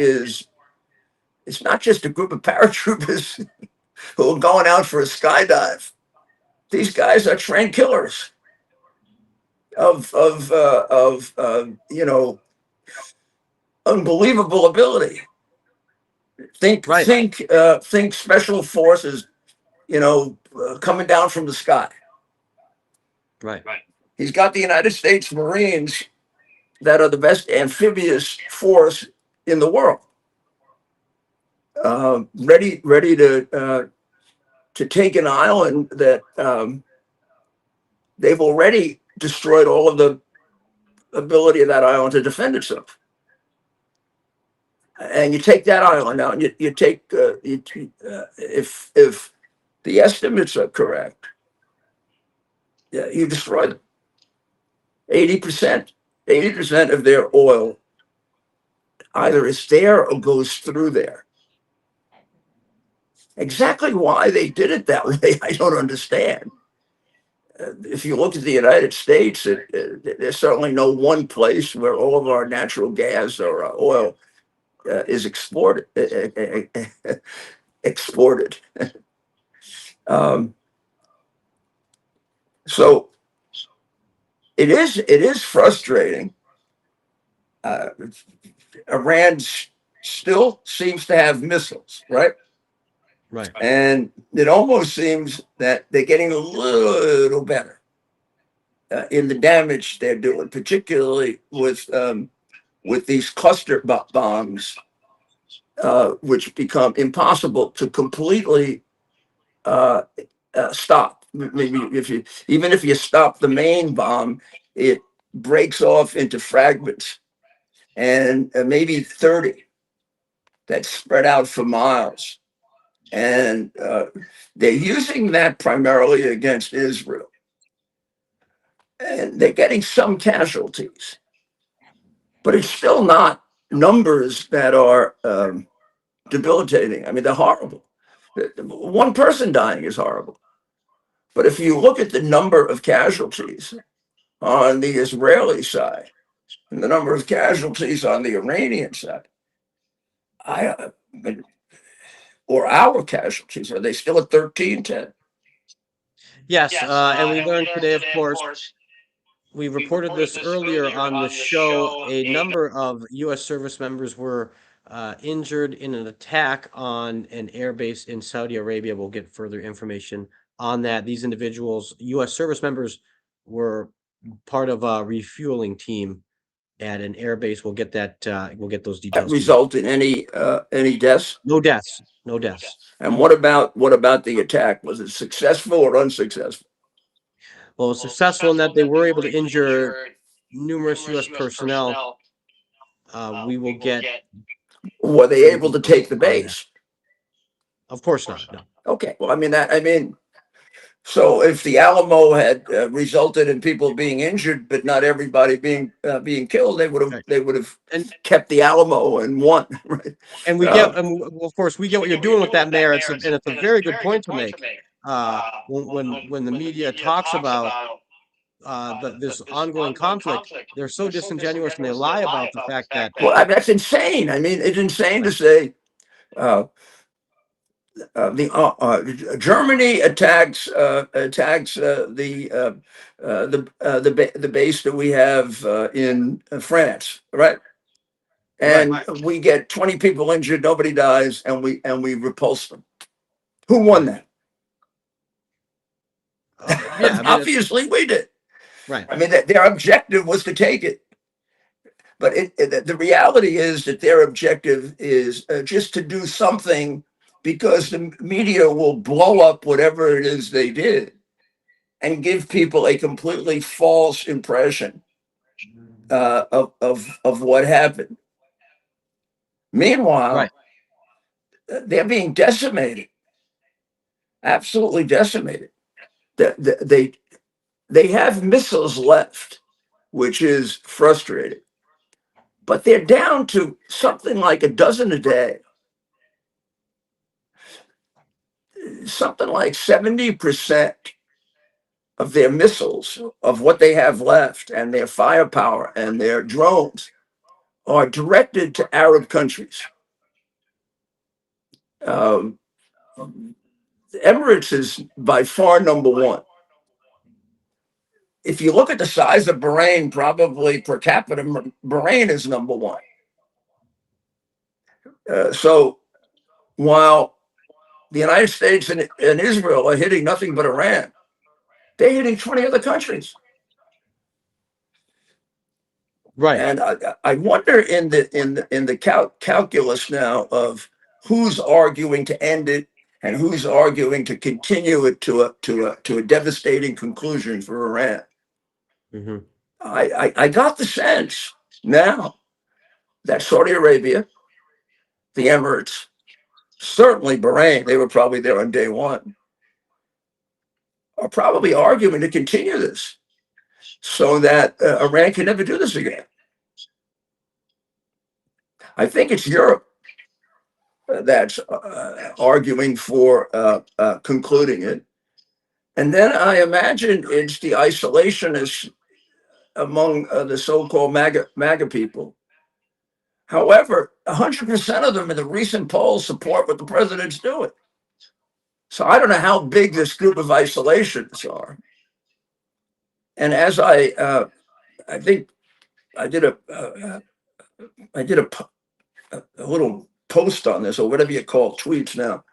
it's not just a group of paratroopers who are going out for a skydive. These guys are trained killers of unbelievable ability. Think special forces, coming down from the sky. Right. He's got the United States Marines that are the best amphibious force in the world, ready to take an island that they've already destroyed all of the ability of that island to defend itself. And you take that island out, and you take if the estimates are correct, you destroy them. 80% of their oil either is there or goes through there. Exactly why they did it that way, I don't understand. If you look at the United States, there's certainly no one place where all of our natural gas or oil is exported. So it is frustrating. Iran still seems to have missiles, right? Right. And it almost seems that they're getting a little better in the damage they're doing, particularly with these cluster bombs, which become impossible to completely stop. Maybe even if you stop the main bomb, it breaks off into fragments, and maybe 30 that spread out for miles. And they're using that primarily against Israel. And they're getting some casualties, but it's still not numbers that are debilitating. I mean, they're horrible. One person dying is horrible. But if you look at the number of casualties on the Israeli side and the number of casualties on the Iranian side, or our casualties, are they still at 13-10? Yes, and we learned today, of course, we reported this earlier on the show. A number of U.S. service members were injured in an attack on an airbase in Saudi Arabia. We'll get further information on that. These individuals, U.S. service members, were part of a refueling team at an airbase. We'll get that. We'll get those details. That result in any deaths? No deaths. No deaths. And what about the attack? Was it successful or unsuccessful? Well, it was successful in that they were able to injure numerous U.S. personnel. We will get. Were they able to take the base? Of course not. No. Okay. Well, so if the Alamo had resulted in people being injured, but not everybody being killed, they would have kept the Alamo and won. Right? And we get, of course, we get what you're doing with that, Mayor. It's a very good point to make. When the media talks about this ongoing conflict, they're so disingenuous and they lie about the fact that. Well, that's insane. I mean, it's insane to say. Germany attacks the base that we have in France, right? And we get 20 people injured, nobody dies, and we repulse them. Who won that? Obviously, we did. Right. I mean, their objective was to take it. But the reality is that their objective is just to do something, because the media will blow up whatever it is they did. and give people a completely false impression of what happened. Meanwhile, Right. they're being decimated, absolutely decimated. They have missiles left, which is frustrating, but they're down to something like a dozen a day. Something like 70% of their missiles, of what they have left, and their firepower and their drones are directed to Arab countries. Um, Emirates is by far number one. If you look at the size of Bahrain, probably per capita, Bahrain is number one. So while the United States and Israel are hitting nothing but Iran, they're hitting 20 other countries. Right. And I wonder in the calculus now of who's arguing to end it and who's arguing to continue it to a devastating conclusion for Iran. Mm-hmm. I got the sense now that Saudi Arabia, the Emirates, certainly Bahrain, they were probably there on day one, are probably arguing to continue this so that Iran can never do this again. I think it's Europe that's arguing for concluding it. And then I imagine it's the isolationists among the so-called MAGA people. However, 100% of them in the recent polls support what the president's doing. So I don't know how big this group of isolationists are. And as I think I did a little post on this, or whatever you call tweets now.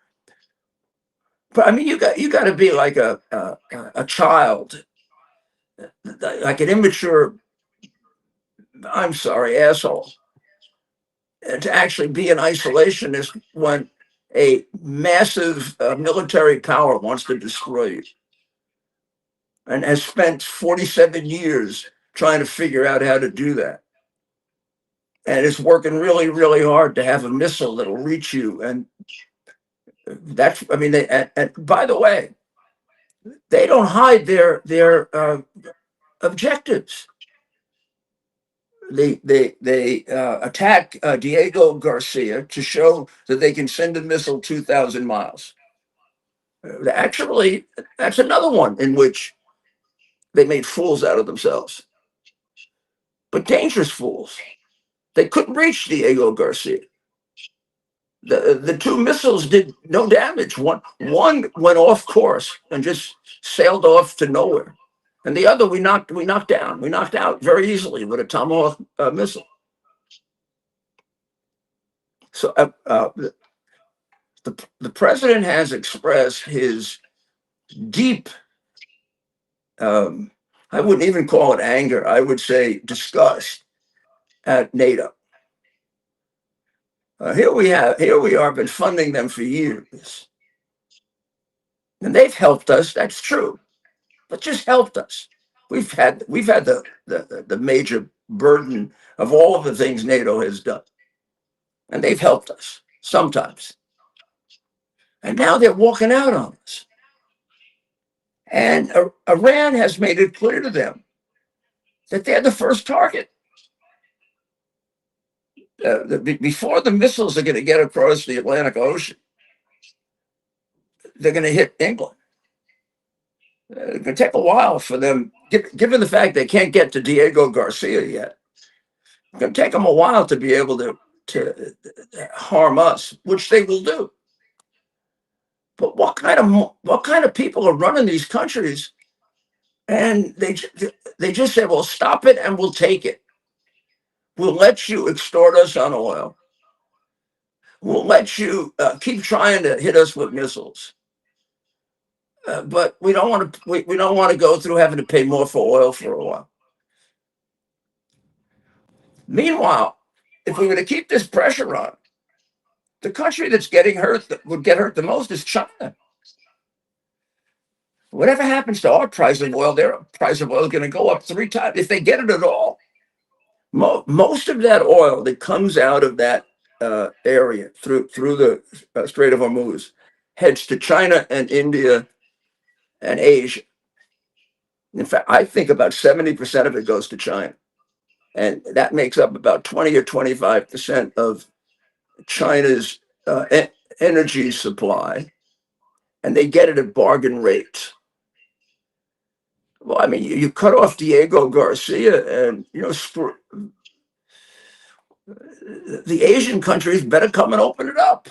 But I mean, you got to be like a child, like an immature, I'm sorry, asshole, to actually be an isolationist when a massive military power wants to destroy you and has spent 47 years trying to figure out how to do that. And it's working really, really hard to have a missile that'll reach you. And that's, I mean, and by the way, they don't hide their objectives. They attack Diego Garcia to show that they can send a missile 2,000 miles. Actually, that's another one in which they made fools out of themselves, but dangerous fools. They couldn't reach Diego Garcia. The two missiles did no damage. One went off course and just sailed off to nowhere, and the other we knocked down. We knocked out very easily with a Tomahawk missile. So the president has expressed his deep, I wouldn't even call it anger, I would say disgust at NATO. Here we are, been funding them for years. And they've helped us, that's true, but just helped us. We've had the major burden of all of the things NATO has done. And they've helped us sometimes. And now they're walking out on us. And Iran has made it clear to them that they're the first target. Before the missiles are going to get across the Atlantic Ocean, they're going to hit England. It's going to take a while for them, given the fact they can't get to Diego Garcia yet. It's going to take them a while to be able to harm us, which they will do. But what kind of people are running these countries? And they just say, well, stop it and we'll take it. We'll let you extort us on oil. We'll let you keep trying to hit us with missiles. But we don't want to go through having to pay more for oil for a while. Meanwhile, if we were to keep this pressure on, the country that's getting hurt, that would get hurt the most, is China. Whatever happens to our price of oil, their price of oil is going to go up 3 times if they get it at all. Most of that oil that comes out of that area through the Strait of Hormuz heads to China and India and Asia. In fact, I think about 70% of it goes to China, and that makes up about 20 or 25% of China's energy supply, and they get it at bargain rates. Well, I mean, you cut off Diego Garcia, and the Asian countries better come and open it up.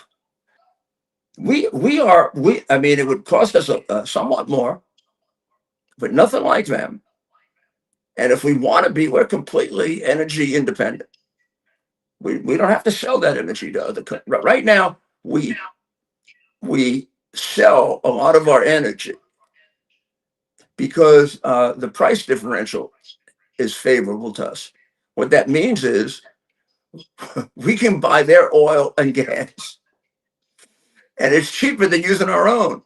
I mean, it would cost us somewhat more, but nothing like them. And if we want to be, we're completely energy independent. We don't have to sell that energy to other countries. Right now, we sell a lot of our energy because the price differential is favorable to us. What that means is we can buy their oil and gas, and it's cheaper than using our own.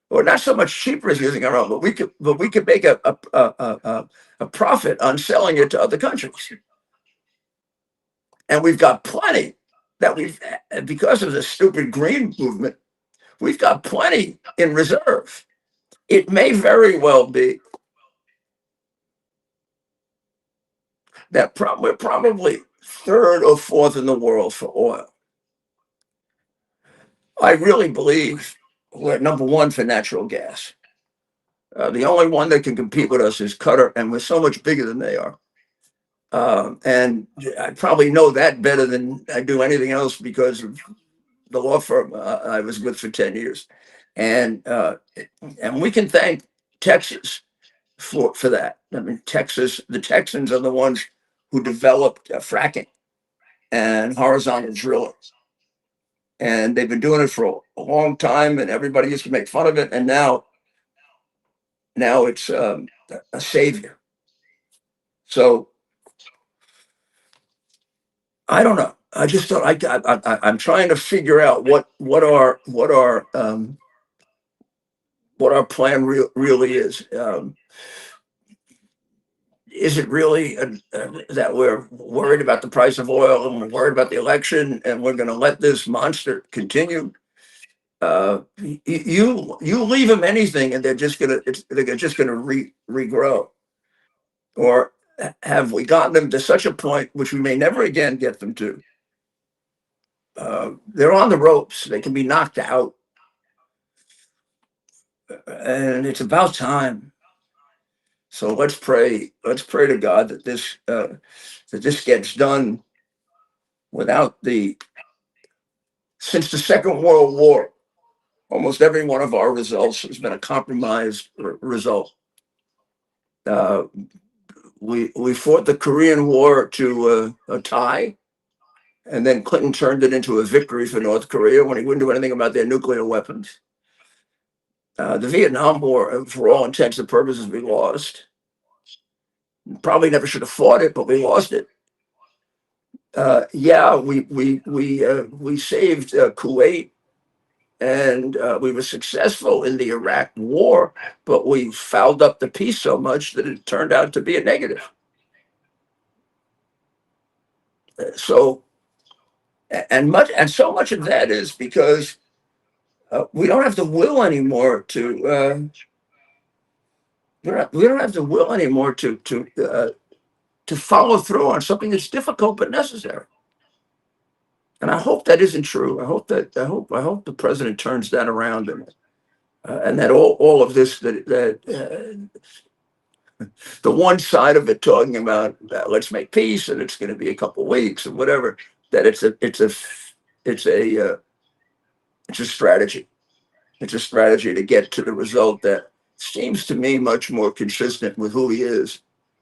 Or not so much cheaper as using our own, but we could make a profit on selling it to other countries. And we've got plenty because of the stupid green movement, we've got plenty in reserve. It may very well be that we're probably third or fourth in the world for oil. I really believe we're number one for natural gas. The only one that can compete with us is Qatar, and we're so much bigger than they are. And I probably know that better than I do anything else because of the law firm I was with for 10 years. And we can thank Texas for that. I mean, the Texans are the ones who developed fracking and horizontal drilling. And they've been doing it for a long time, and everybody used to make fun of it. And now it's a savior. So I don't know. I just don't. I'm trying to figure out what our plan really is. Is it really that we're worried about the price of oil and we're worried about the election and we're going to let this monster continue? You leave them anything and they're just gonna regrow. Or have we gotten them to such a point which we may never again get them to? They're on the ropes. They can be knocked out, and it's about time. So let's pray. Let's pray to God that this gets done without since the Second World War, almost every one of our results has been a compromised result. We fought the Korean War to a tie, and then Clinton turned it into a victory for North Korea when he wouldn't do anything about their nuclear weapons. The Vietnam War, for all intents and purposes, we lost. Probably never should have fought it, but we lost it. We saved Kuwait, and we were successful in the Iraq War, but we fouled up the peace so much that it turned out to be a negative. So much of that is because we don't have the will anymore to. We don't have the will anymore to follow through on something that's difficult but necessary. And I hope that isn't true. I hope the president turns that around, and that all of this that the one side of it talking about let's make peace and it's going to be a couple of weeks and whatever, that it's a strategy. It's a strategy to get to the result that seems to me much more consistent with who he is,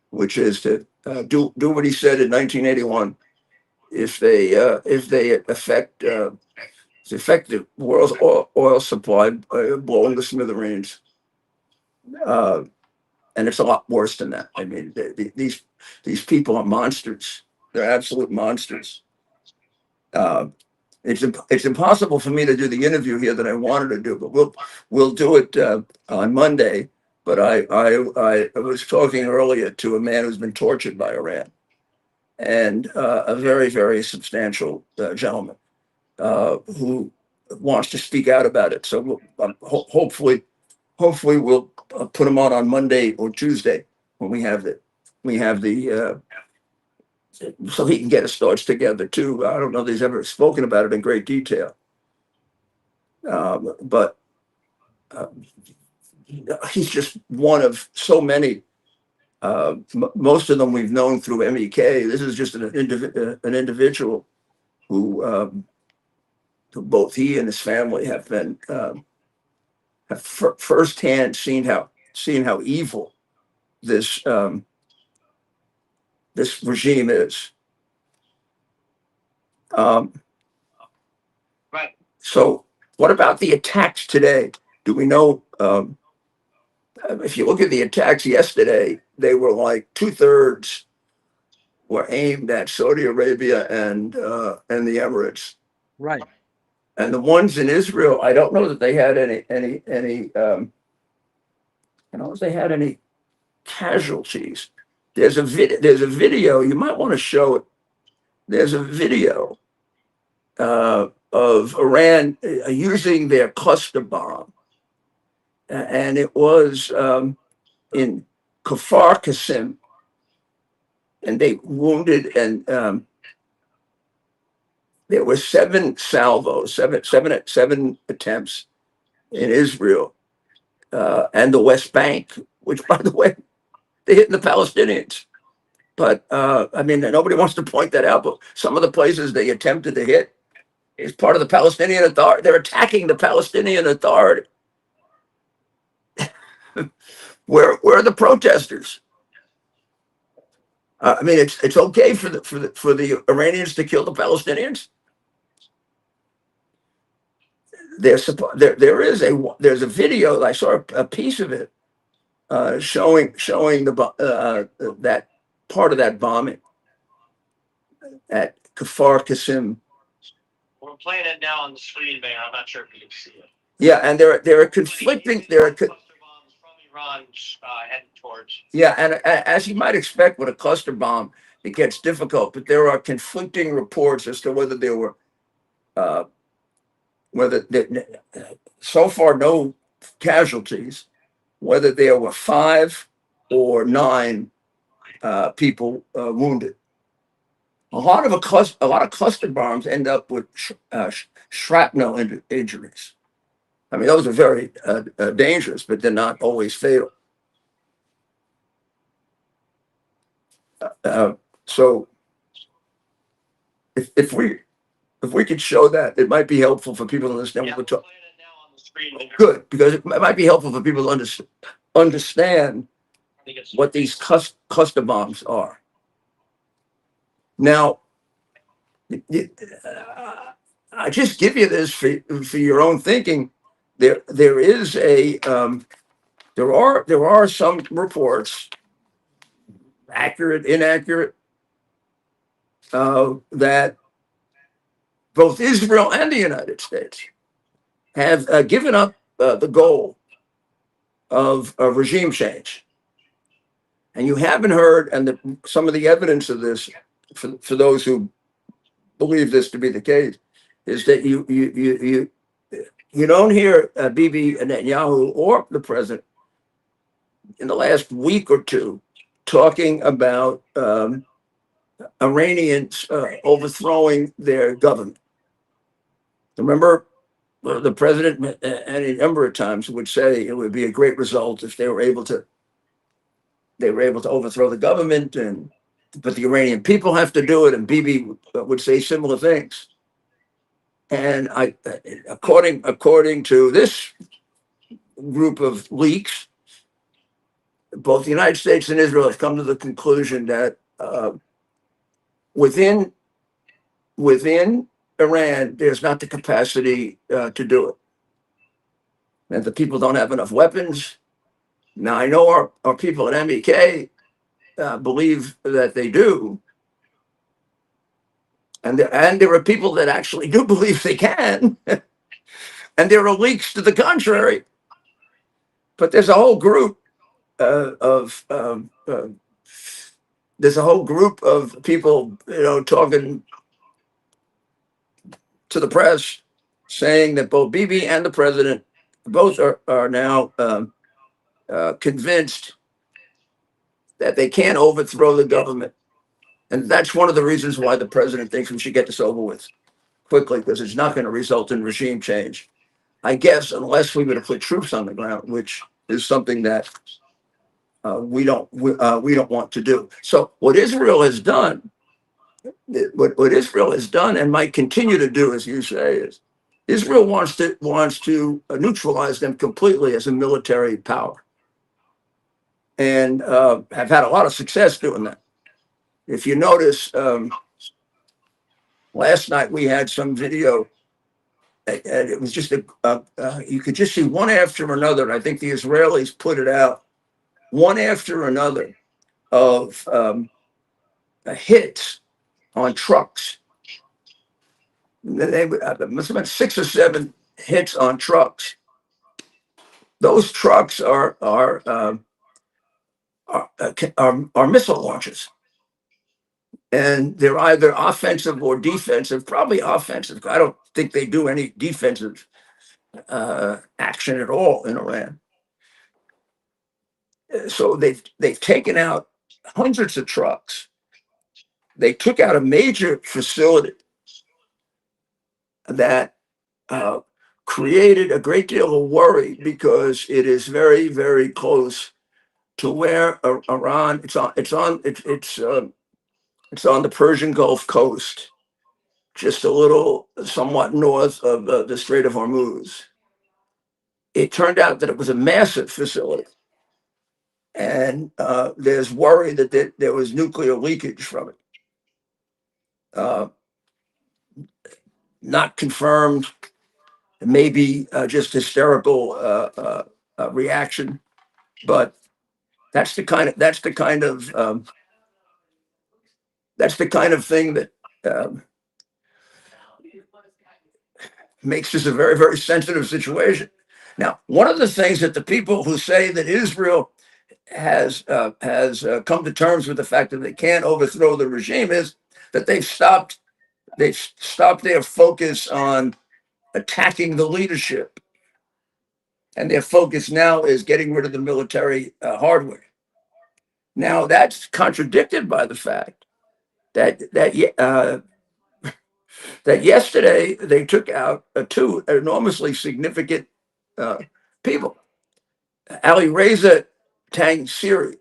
which is to do what he said in 1981. If they affect the world's oil supply by blowing the smithereens, and it's a lot worse than that. I mean, these people are monsters. They're absolute monsters. it's impossible for me to do the interview here that I wanted to do, but we'll do it on Monday. But I was talking earlier to a man who's been tortured by Iran, and a very, very substantial gentleman who wants to speak out about it. So hopefully we'll put him on Monday or Tuesday when we have the so he can get his thoughts together too. I don't know if he's ever spoken about it in great detail, but he's just one of so many. Most of them we've known through MEK. This is just an individual who both he and his family have been have firsthand seen how evil this this regime is. Right. So, what about the attacks today? Do we know? If you look at the attacks yesterday, they were like 2/3 were aimed at Saudi Arabia and the Emirates. Right. And the ones in Israel, I don't know that they had any I don't know if they had any casualties. There's a video, you might want to show it. There's a video of Iran using their cluster bomb. And it was in Kfar Qasim, and they wounded, and there were 7 salvos, seven attempts in Israel and the West Bank, which, by the way, they hit the Palestinians. But I mean, nobody wants to point that out. But some of the places they attempted to hit is part of the Palestinian Authority. They're attacking the Palestinian Authority. Where are the protesters? I mean, it's okay for the Iranians to kill the Palestinians. There's a video. I saw a piece of it showing the that part of that bombing at Kfar Qasim. We're playing it now on the screen, Mayor. I'm not sure if you can see it. Yeah, and there are conflicting. Cluster bombs from Iran heading towards. Yeah, and as you might expect with a cluster bomb, it gets difficult. But there are conflicting reports as to whether there were, so far no casualties, whether there were 5 or 9 people wounded. A lot of cluster bombs end up with shrapnel injuries. I mean, those are very dangerous, but they're not always fatal. So, if we could show that, it might be helpful for people to understand what we're talking. Good, because it might be helpful for people to understand what these cluster bombs are. Now, I just give you this for your own thinking. There are some reports, accurate, inaccurate, that both Israel and the United States have given up the goal of regime change. And you haven't heard, and some of the evidence of this, for those who believe this to be the case, is that you don't hear Bibi Netanyahu or the president in the last week or two talking about Iranians overthrowing their government. Remember, the president any number of times would say it would be a great result if they were able to overthrow the government, but the Iranian people have to do it, and Bibi would say similar things. And according to this group of leaks, both the United States and Israel have come to the conclusion that within Iran, there's not the capacity to do it, and the people don't have enough weapons. Now, I know our people at MEK believe that they do, And there are people that actually do believe they can, and there are leaks to the contrary. But there's a whole group of there's a whole group of people, talking to the press, saying that both Bibi and the president both are now convinced that they can't overthrow the government, and that's one of the reasons why the president thinks we should get this over with quickly, because it's not going to result in regime change, I guess, unless we were to put troops on the ground, which is something that we don't want to do. So what Israel has done, what Israel has done, and might continue to do, as you say, is Israel wants to neutralize them completely as a military power, and have had a lot of success doing that. If you notice, last night we had some video. And it was just you could just see one after another. I think the Israelis put it out one after another of hits on trucks. They must have been 6 or 7 hits on trucks. Those trucks are missile launchers, and they're either offensive or defensive. Probably offensive. I don't think they do any defensive action at all in Iran. So they've taken out hundreds of trucks. They took out a major facility that created a great deal of worry, because it is very, very close to where Iran. It's on the Persian Gulf coast, just a little somewhat north of the Strait of Hormuz. It turned out that it was a massive facility, and there's worry that there was nuclear leakage from it. Not confirmed, maybe just hysterical reaction, but that's the kind of thing that makes this a very, very sensitive situation. Now, one of the things that the people who say that Israel has come to terms with the fact that they can't overthrow the regime is that they've stopped their focus on attacking the leadership, and their focus now is getting rid of the military hardware. Now, that's contradicted by the fact that yesterday they took out 2 enormously significant people. Ali Reza Tangsiri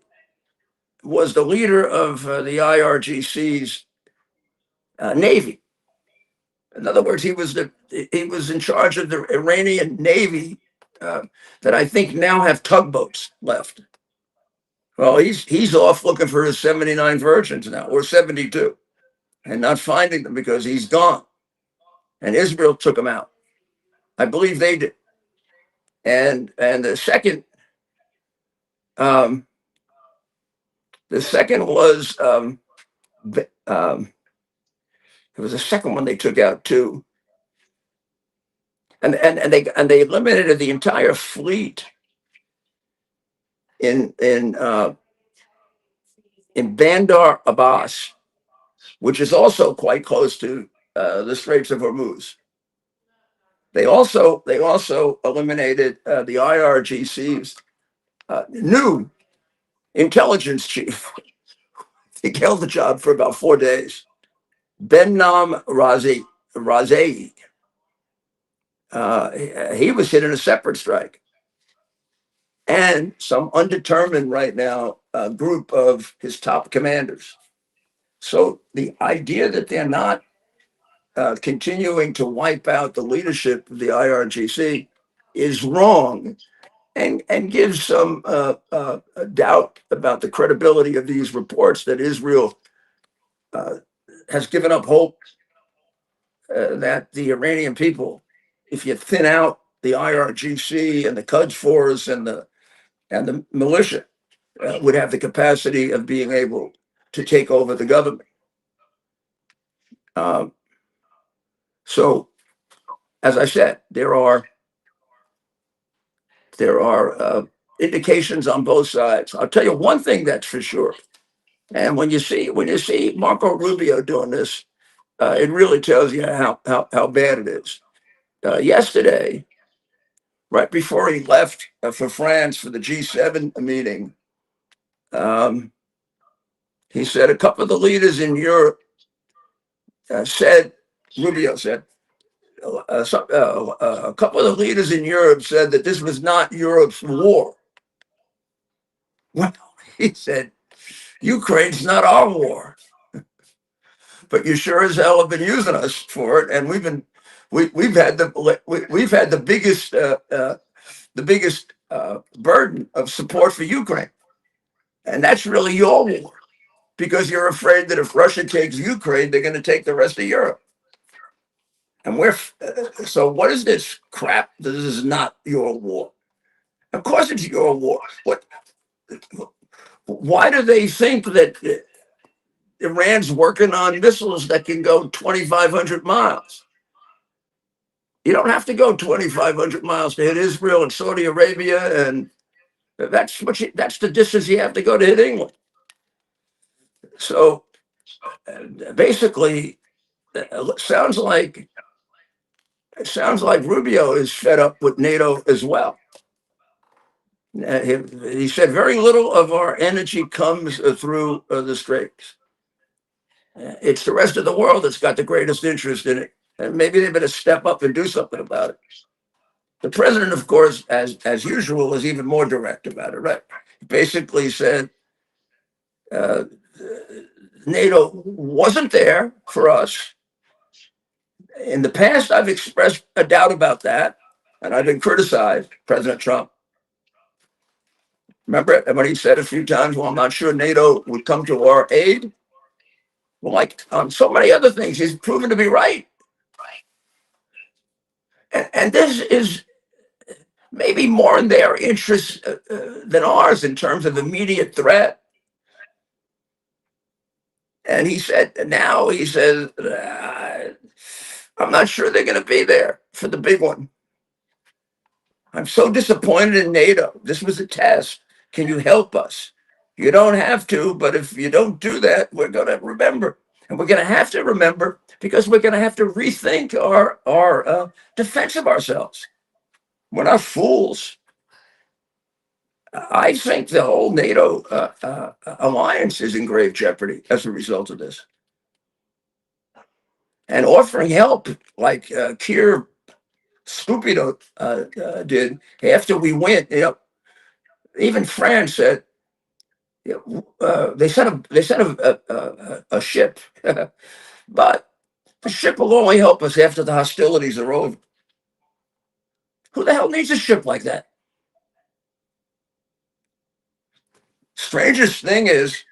was the leader of the IRGC's Navy. In other words, he was in charge of the Iranian Navy that I think now have tugboats left. Well, he's off looking for his 79 virgins now, or 72, and not finding them because he's gone. And Israel took him out. I believe they did. And the second was there was a second one they took out too. And they eliminated the entire fleet in Bandar Abbas, which is also quite close to the Straits of Hormuz. They also eliminated the IRGC's new intelligence chief. He held the job for about 4 days. Bennam Razei. He was hit in a separate strike. And some undetermined right now group of his top commanders. So the idea that they're not continuing to wipe out the leadership of the IRGC is wrong, and gives some doubt about the credibility of these reports that Israel has given up hope that the Iranian people, if you thin out the IRGC and the Quds Force and the militia, would have the capacity of being able to take over the government. Um, so, as I said, there are indications on both sides. I'll tell you one thing that's for sure. And when you see Marco Rubio doing this, it really tells you how bad it is. Yesterday, right before he left for France for the G7 meeting, he said a couple of the leaders in Europe Rubio said, a couple of the leaders in Europe said that this was not Europe's war. Well, he said, Ukraine's not our war, but you sure as hell have been using us for it, and we've had the biggest burden of support for Ukraine, and that's really your war, because you're afraid that if Russia takes Ukraine, they're going to take the rest of Europe. And so what is this crap? This is not your war. Of course it's your war. Why do they think that Iran's working on missiles that can go 2,500 miles? You don't have to go 2,500 miles to hit Israel and Saudi Arabia, and that's the distance you have to go to hit England. So basically, it sounds like Rubio is fed up with NATO as well. He said very little of our energy comes through the straits. It's the rest of the world that's got the greatest interest in it, and maybe they better step up and do something about it. The president, of course, as usual, is even more direct about it. Right? He basically said NATO wasn't there for us. In the past, I've expressed a doubt about that, and I've been criticized, President Trump. Remember when he said a few times, well, I'm not sure NATO would come to our aid? Well, like on so many other things, he's proven to be right. And this is maybe more in their interest than ours in terms of immediate threat. And he says, I'm not sure they're going to be there for the big one. I'm so disappointed in NATO. This was a test. Can you help us? You don't have to, but if you don't do that, we're going to remember. And we're going to have to remember because we're going to have to rethink our defense of ourselves. We're not fools. I think the whole NATO alliance is in grave jeopardy as a result of this. And offering help like Keir Stupido did after we went, even France said, they sent a ship, but the ship will only help us after the hostilities are over. Who the hell needs a ship like that? Strangest thing is,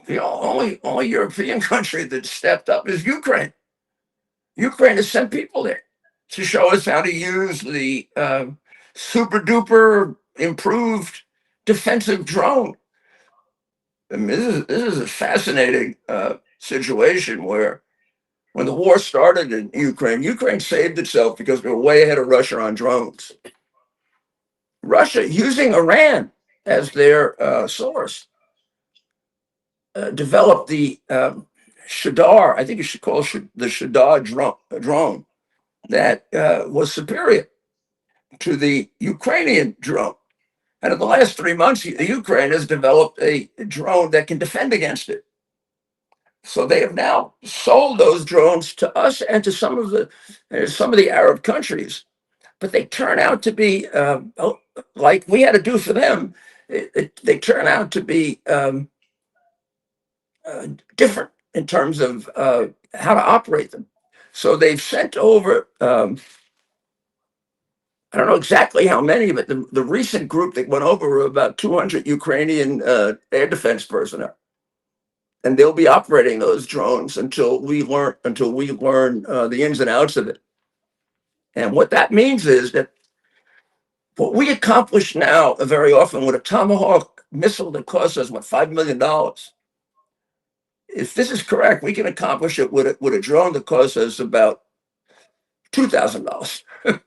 the only European country that stepped up is Ukraine. Ukraine has sent people there to show us how to use the super duper improved defensive drone. I mean, this is a fascinating situation where when the war started in Ukraine saved itself because we were way ahead of Russia on drones. Russia, using Iran as their source, developed the Shadar, I think you should call it the Shadar drone that was superior to the Ukrainian drone. And in the last 3 months, the Ukraine has developed a drone that can defend against it. So they have now sold those drones to us and to some of the Arab countries, but they turn out to be like we had to do for them. They turn out to be different in terms of how to operate them. So they've sent over. I don't know exactly how many, but the recent group that went over were about 200 Ukrainian air defense personnel, and they'll be operating those drones until we learn the ins and outs of it. And what that means is that what we accomplish now very often with a Tomahawk missile that costs us $5 million, if this is correct, we can accomplish it with a drone that costs us about $2,000.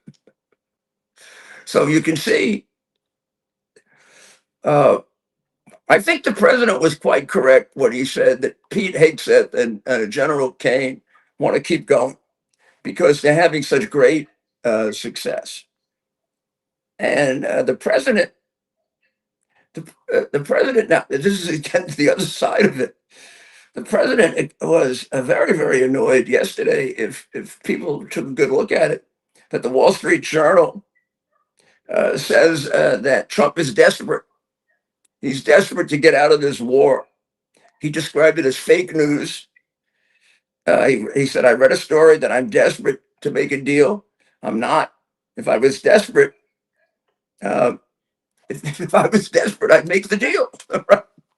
So you can see, I think the president was quite correct when he said that Pete Hegseth and General Kane want to keep going because they're having such great success. And the president, now this is again the other side of it. The president was very, very annoyed yesterday, if people took a good look at it, that the Wall Street Journal says that Trump is desperate. He's desperate to get out of this war. He described it as fake news. He said, I read a story that I'm desperate to make a deal. I'm not. If I was desperate, if I was desperate, I'd make the deal.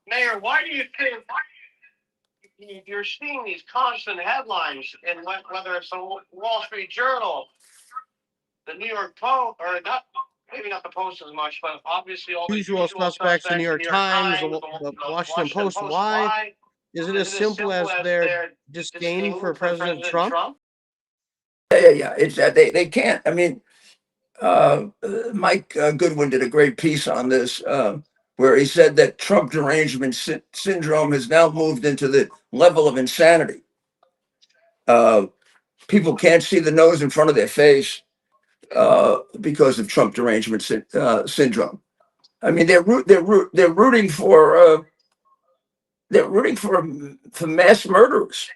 Mayor, why do you think you're seeing these constant headlines, and whether it's the Wall Street Journal, the New York Post, or not, maybe not the Post as much, but obviously all the Usual suspects, the New York Times, the Washington Post. Why is it as simple as their disdain for President Trump? Yeah. It's that they can't. I mean, Mike Goodwin did a great piece on this, where he said that Trump derangement syndrome has now moved into the level of insanity. People can't see the nose in front of their face because of Trump derangement syndrome. I mean, they're rooting for mass murderers.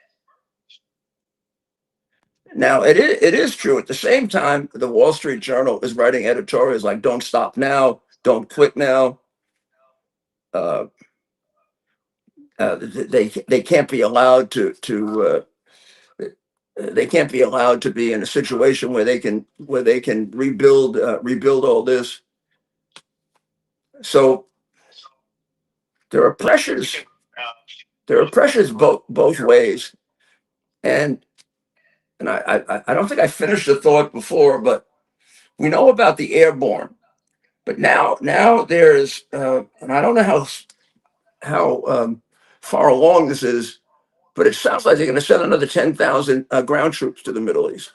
Now, it is true. At the same time, the Wall Street Journal is writing editorials like "Don't stop now," "Don't quit now." They can't be allowed to they can't be allowed to be in a situation where they can rebuild all this. So there are pressures. There are pressures both ways, and I don't think I finished the thought before, but we know about the airborne, but now there's and I don't know how far along this is, but it sounds like they're going to send another 10,000 ground troops to the Middle East.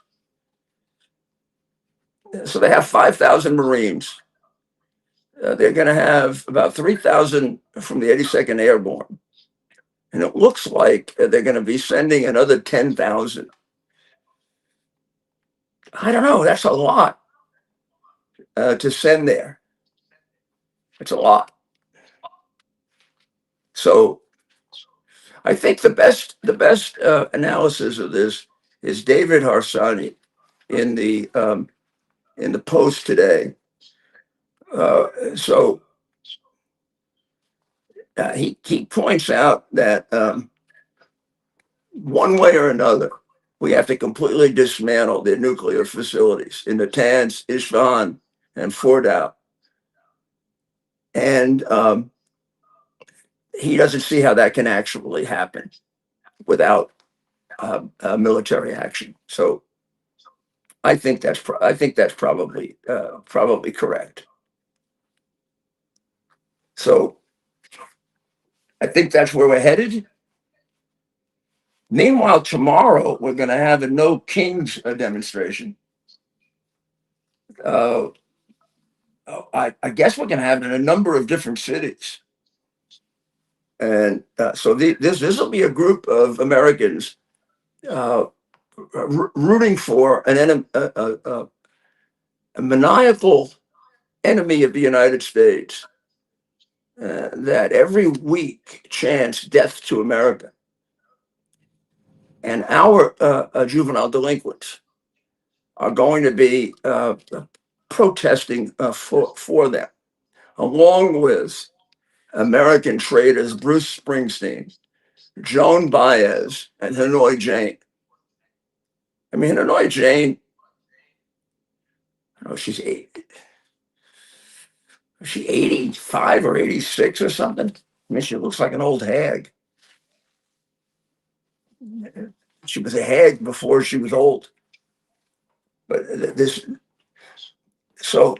So they have 5,000 Marines. They're going to have about 3,000 from the 82nd Airborne. And it looks like they're going to be sending another 10,000. I don't know. That's a lot to send there. It's a lot. So I think the best analysis of this is David Harsanyi in the Post today. He points out that one way or another, we have to completely dismantle their nuclear facilities in Natanz, Isfahan, and Fordow. And he doesn't see how that can actually happen without military action. So I think that's probably correct. So I think that's where we're headed. Meanwhile, tomorrow we're going to have a No Kings demonstration. I guess we're going to have it in a number of different cities. And so this will be a group of Americans rooting for a maniacal enemy of the United States that every week chants death to America. And our juvenile delinquents are going to be protesting for them, along with American traders Bruce Springsteen, Joan Baez, and Hanoi Jane. I mean, Hanoi Jane, I don't know, she's 85 or 86 or something? I mean, she looks like an old hag. She was a hag before she was old. But so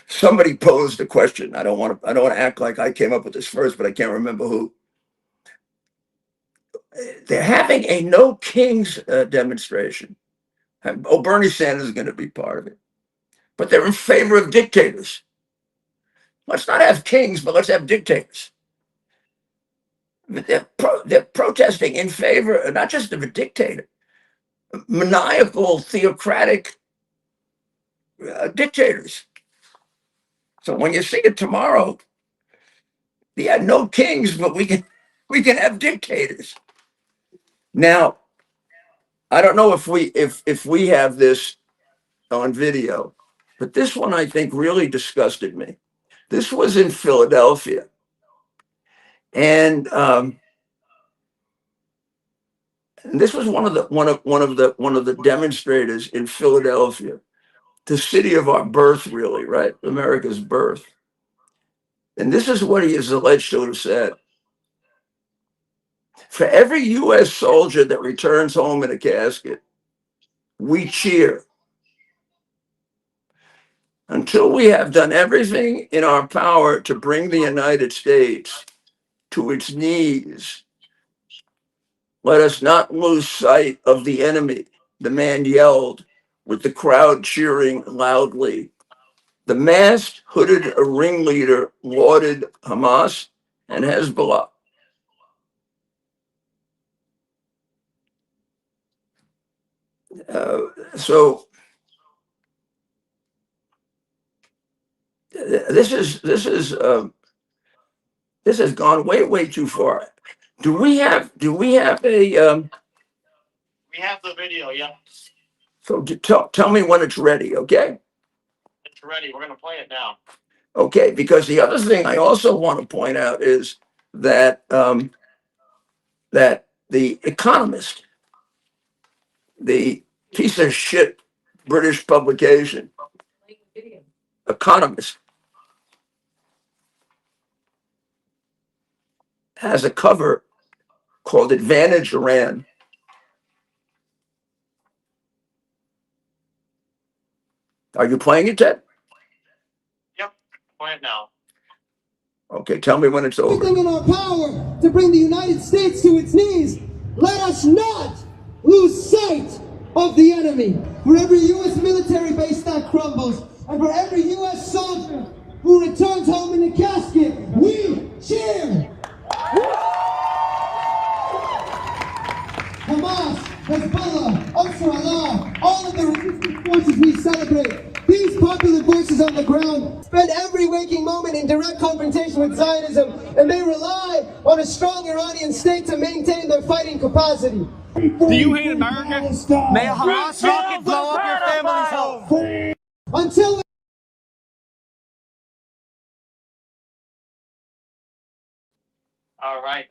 somebody posed a question. I don't want to act like I came up with this first, but I can't remember who. They're having a no kings demonstration. Oh, Bernie Sanders is going to be part of it. But they're in favor of dictators. Let's not have kings, but let's have dictators. They're protesting in favor, not just of a dictator, maniacal, theocratic dictators. So when you see it tomorrow, yeah, no kings, but we can have dictators. Now, I don't know if we have this on video, but this one I think really disgusted me. This was in Philadelphia, and this was one of the demonstrators in Philadelphia, the city of our birth, really, right? America's birth. And this is what he is alleged to have said. For every U.S. soldier that returns home in a casket, we cheer. Until we have done everything in our power to bring the United States to its knees, let us not lose sight of the enemy, the man yelled, with the crowd cheering loudly. The masked, hooded ringleader lauded Hamas and Hezbollah. So this has gone way too far. Do we have a We have the video. Yeah, so tell me when it's ready, okay? it's ready. We're gonna play it now. Okay, because the other thing I also want to point out is that that the Economist, the piece of shit British publication, Economist, has a cover called Advantage Iran. Are you playing it, Ted? Yep, play it now. Okay, tell me when it's over. Everything in our power to bring the United States to its knees. Let us not lose sight of the enemy. For every U.S. military base that crumbles, and for every U.S. soldier who returns home in a casket, we cheer. Hamas, Hezbollah, Ansarallah, all of the resistance forces we celebrate. These popular voices on the ground spend every waking moment in direct confrontation with Zionism, and they rely on a strong Iranian state to maintain their fighting capacity. Do you hate America? May a Hamas rocket blow up your family's home. Until All right,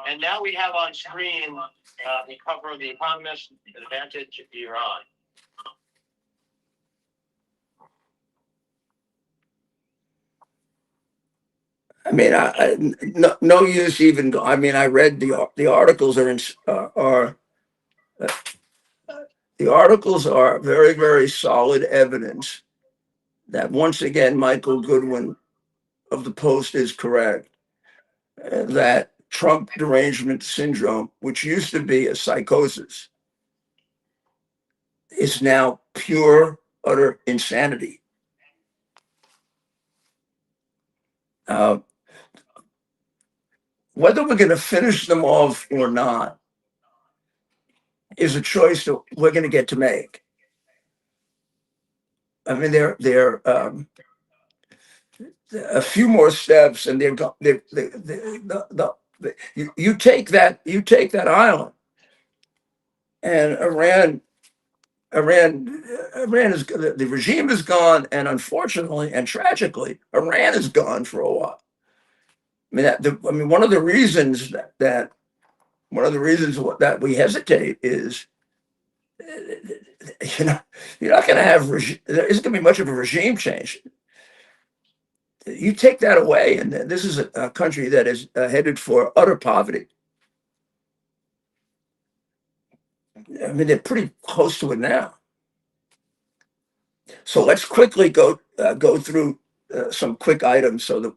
and now we have on screen the cover of The Economist, Advantage Iran. I mean, no use even. I mean, I read the articles the articles are very solid evidence that once again Michael Goodwin of the Post is correct, that Trump derangement syndrome, which used to be a psychosis, is now pure utter insanity. Whether we're going to finish them off or not is a choice that we're going to get to make. I mean, they're a few more steps, and you take that island, and Iran is, the regime is gone, and unfortunately and tragically, Iran is gone for a while. I mean, one of the reasons that we hesitate is, you're not going to have there isn't going to be much of a regime change. You take that away, and this is a country that is headed for utter poverty. I mean, they're pretty close to it now. So let's quickly go through some quick items so that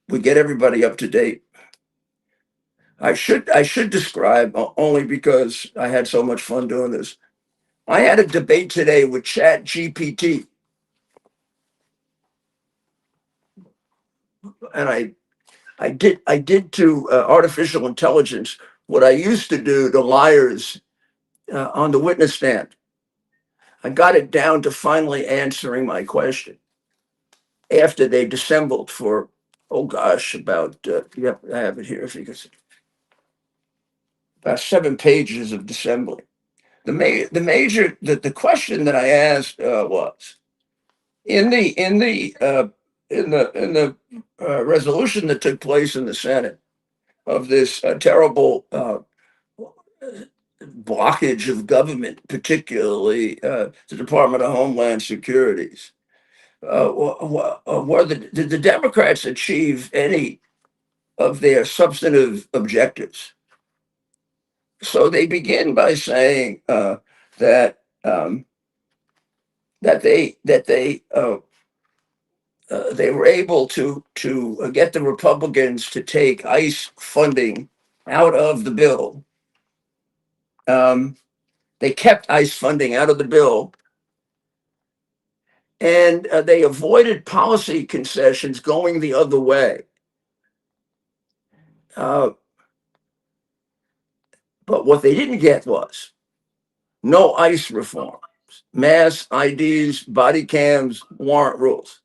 we get everybody up to date. I should describe only because I had so much fun doing this. I had a debate today with Chat GPT, and I did to artificial intelligence what I used to do to liars on the witness stand. I got it down to finally answering my question after they dissembled for, oh gosh, about yep, I have it here if you can see, about 7 pages of dissembling. The question that I asked was in the resolution that took place in the Senate of this terrible blockage of government, particularly the Department of Homeland Securities. Did the Democrats achieve any of their substantive objectives? So they begin by saying that they were able to get the Republicans to take ICE funding out of the bill. They kept ICE funding out of the bill, and they avoided policy concessions going the other way. But what they didn't get was no ICE reform, mass IDs, body cams, warrant rules,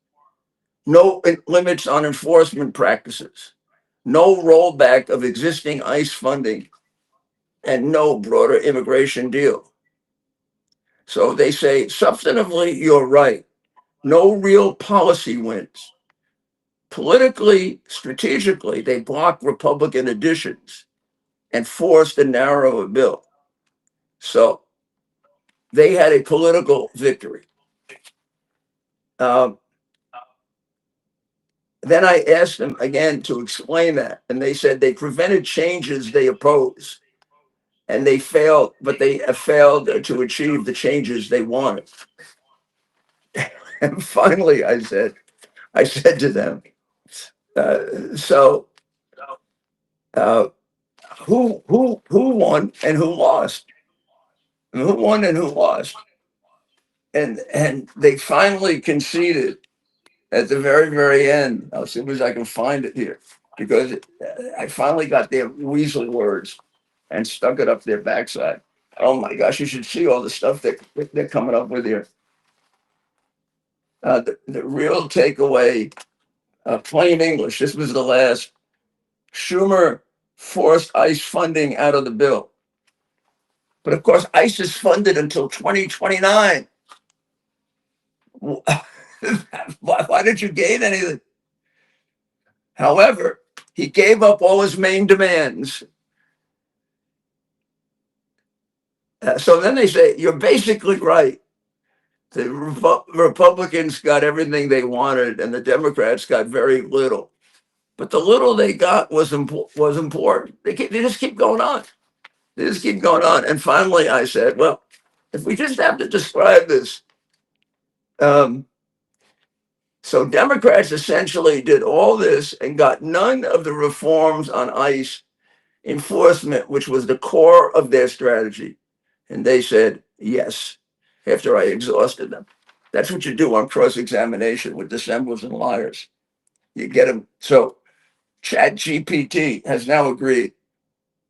no limits on enforcement practices, no rollback of existing ICE funding, and no broader immigration deal. So they say, substantively, you're right. No real policy wins. Politically, strategically, they blocked Republican additions and forced a narrower bill. So they had a political victory. Then I asked them again to explain that, and they said they prevented changes they oppose, and they failed, but they have failed to achieve the changes they wanted. And finally, I said to them, so who won and who lost? And who won and who lost? And they finally conceded at the very, very end. I'll see if I can find it here, because I finally got their weasel words and stuck it up their backside. Oh my gosh, you should see all the stuff that they're coming up with here. The real takeaway, plain English, this was the last. Schumer forced ICE funding out of the bill. But of course, ICE is funded until 2029. Why did you gain anything? However, he gave up all his main demands. So then they say, you're basically right. The Republicans got everything they wanted, and the Democrats got very little. But the little they got was important. They just keep going on. They just keep going on. And finally, I said, well, if we just have to describe this. So Democrats essentially did all this and got none of the reforms on ICE enforcement, which was the core of their strategy. And they said, yes, after I exhausted them. That's what you do on cross-examination with dissemblers and liars. You get them. So Chat GPT has now agreed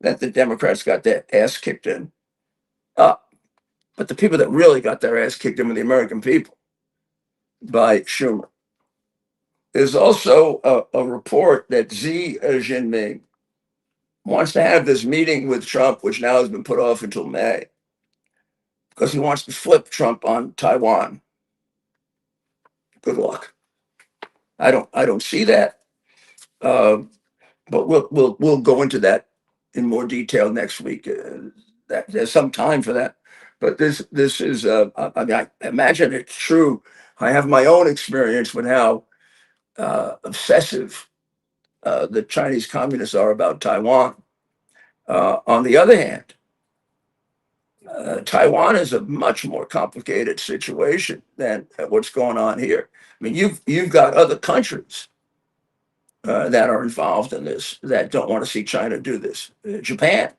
that the Democrats got their ass kicked in. But the people that really got their ass kicked in were the American people by Schumer. There's also a report that Xi Jinping wants to have this meeting with Trump, which now has been put off until May, because he wants to flip Trump on Taiwan. Good luck. I don't see that, but we'll go into that in more detail next week. There's some time for that, but this is I mean, I imagine it's true. I have my own experience with how obsessive the Chinese communists are about Taiwan. On the other hand, Taiwan is a much more complicated situation than what's going on here. I mean, you've got other countries that are involved in this that don't want to see China do this. Japan,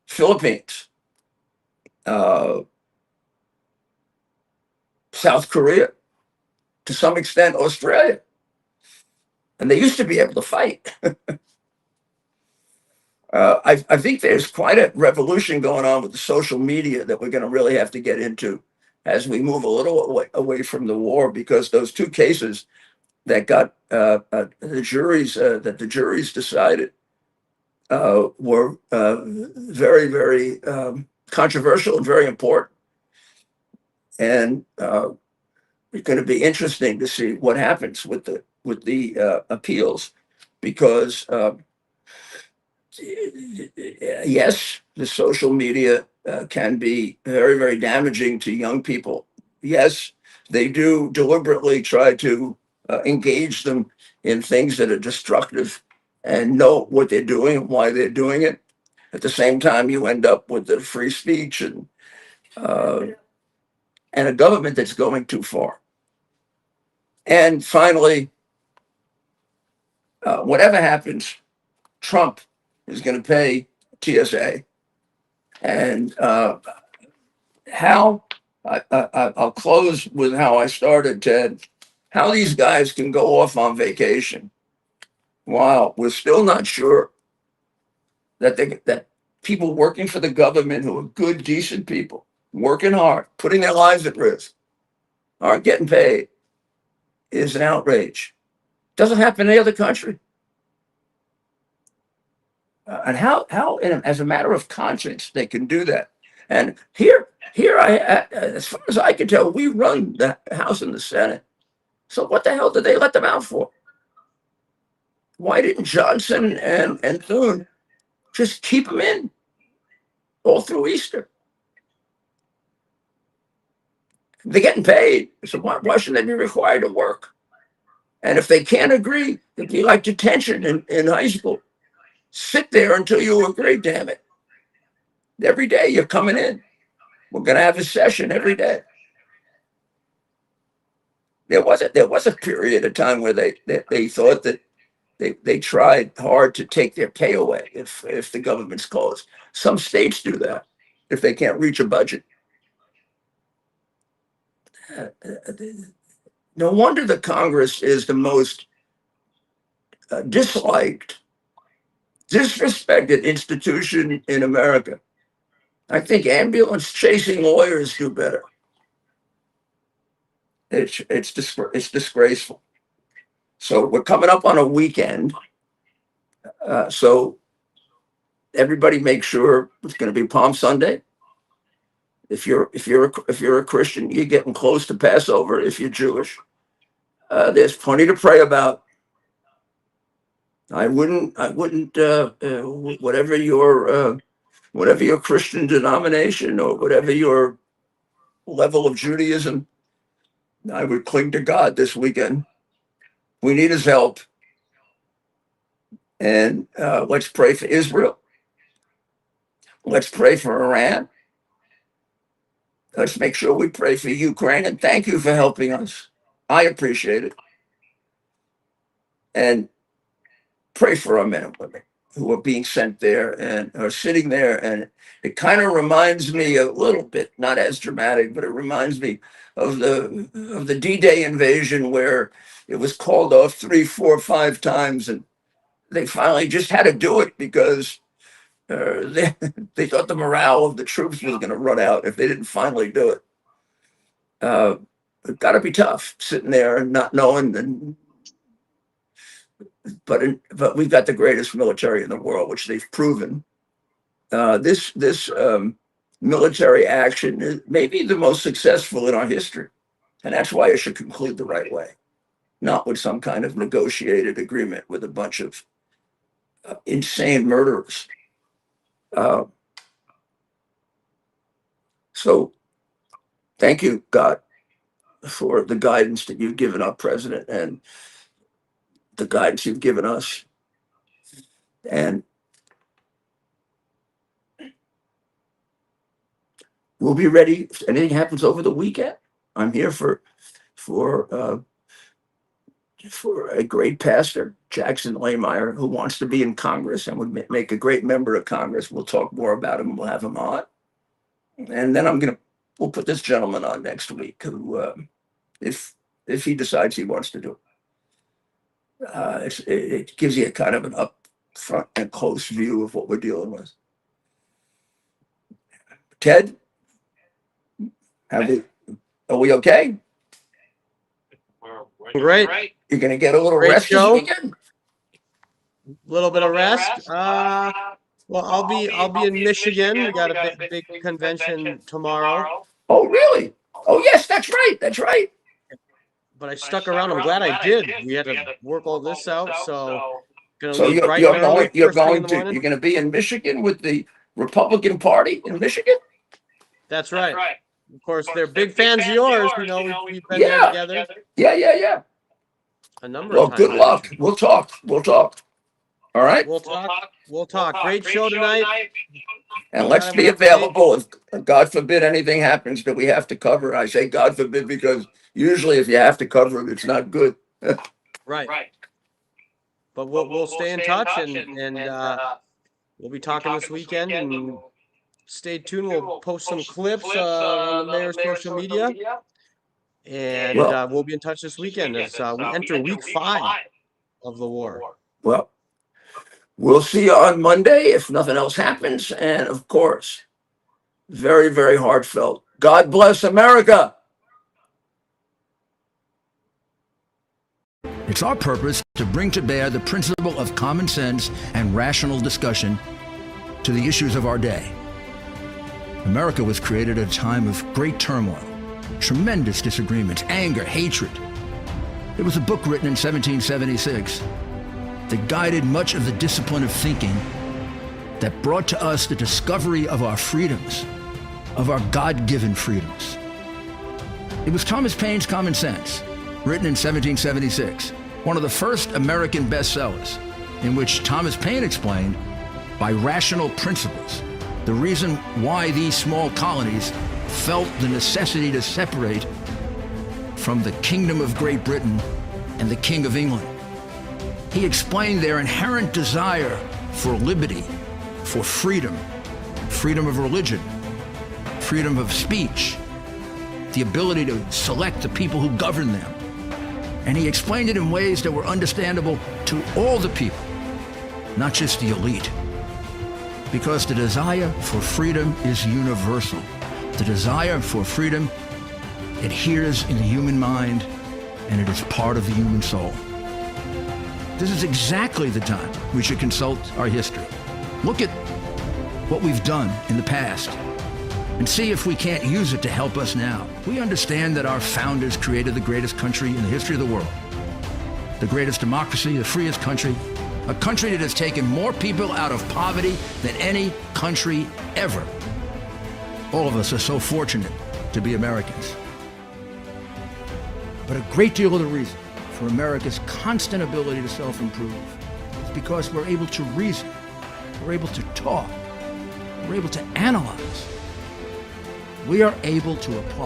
Philippines, uh, South Korea, to some extent Australia, and they used to be able to fight. I think there's quite a revolution going on with the social media that we're going to really have to get into as we move a little away from the war, because those two cases that got the juries decided were very, very controversial and very important. And it's going to be interesting to see what happens with the appeals, because yes, the social media can be very, very damaging to young people. Yes, they do deliberately try to engage them in things that are destructive and know what they're doing and why they're doing it. At the same time, you end up with the free speech uh, and a government that's going too far. And finally, whatever happens, Trump is going to pay TSA. And I'll close with how I started, Ted. How these guys can go off on vacation while we're still not sure that people working for the government who are good, decent people, working hard, putting their lives at risk, aren't getting paid, is an outrage. Doesn't happen in any other country. And how as a matter of conscience, they can do that. And here, as far as I can tell, we run the House and the Senate. So what the hell did they let them out for? Why didn't Johnson and Thune just keep them in all through Easter? They're getting paid, so why should they be required to work? And if they can't agree, it'd be like detention in high school. Sit there until you agree, damn it. Every day you're coming in. We're going to have a session every day. There was a period of time where they thought that they tried hard to take their pay away if the government's closed. Some states do that if they can't reach a budget. No wonder the Congress is the most disliked, disrespected institution in America. I think ambulance chasing lawyers do better. It's disgraceful. So we're coming up on a weekend. So everybody make sure it's going to be Palm Sunday. If you're a Christian, you're getting close to Passover. If you're Jewish, there's plenty to pray about. I wouldn't whatever your Christian denomination or whatever your level of Judaism, I would cling to God this weekend. We need his help. And let's pray for Israel. Let's pray for Iran. Let's make sure we pray for Ukraine. And thank you for helping us. I appreciate it. And pray for our men and women who are being sent there and are sitting there. And it kind of reminds me a little bit, not as dramatic, but it reminds me of the D-Day invasion, where it was called off 3, 4, 5 times, and they finally just had to do it because they thought the morale of the troops was going to run out if they didn't finally do it. It's got to be tough sitting there and not knowing. But we've got the greatest military in the world, which they've proven. This military action is maybe the most successful in our history, and that's why it should conclude the right way, not with some kind of negotiated agreement with a bunch of insane murderers. So thank you, God, for the guidance that you've given our president and the guidance you've given us. And we'll be ready if anything happens over the weekend. I'm here for for a great pastor, Jackson Lahmeyer, who wants to be in Congress and would make a great member of Congress. We'll talk more about him. We'll have him on. And then we'll put this gentleman on next week who, if he decides he wants to do it, it gives you a kind of an up front and close view of what we're dealing with. Ted, are we okay? Great. You're going to get a little Great rest show. this weekend? Little bit of rest. Well, I'll be in Michigan. We got a big convention tomorrow. Oh, really? Oh, yes, that's right. That's right. But I stuck around. I'm glad I did. We had to work all this out, so gonna So leave you're bright and early going first thing in the to morning. you're going to be in Michigan with the Republican Party in Michigan? That's right. Of course, they're big fans of yours. You know, we've been there together Yeah. a number Well, of times. good luck. We'll talk. All right? We'll talk. Great show tonight. And let's be available if God forbid anything happens that we have to cover. I say God forbid because usually if you have to cover it, it's not good. Right. But we'll stay in touch and we'll be talking this weekend and stay tuned. We'll post some clips on the mayor's social media. And we'll be in touch this weekend as we enter week 5 of the war. Well, we'll see you on Monday if nothing else happens. And of course, very, very heartfelt. God bless America. It's our purpose to bring to bear the principle of common sense and rational discussion to the issues of our day. America was created at a time of great turmoil, tremendous disagreements, anger, hatred. There was a book written in 1776 that guided much of the discipline of thinking that brought to us the discovery of our freedoms, of our God-given freedoms. It was Thomas Paine's Common Sense, written in 1776, one of the first American bestsellers, in which Thomas Paine explained, by rational principles, the reason why these small colonies felt the necessity to separate from the Kingdom of Great Britain and the King of England. He explained their inherent desire for liberty, for freedom, freedom of religion, freedom of speech, the ability to select the people who govern them. And he explained it in ways that were understandable to all the people, not just the elite. Because the desire for freedom is universal. The desire for freedom adheres in the human mind, and it is part of the human soul. This is exactly the time we should consult our history. Look at what we've done in the past and see if we can't use it to help us now. We understand that our founders created the greatest country in the history of the world, the greatest democracy, the freest country, a country that has taken more people out of poverty than any country ever. All of us are so fortunate to be Americans. But a great deal of the reason for America's constant ability to self-improve is because we're able to reason, we're able to talk, we're able to analyze. We are able to apply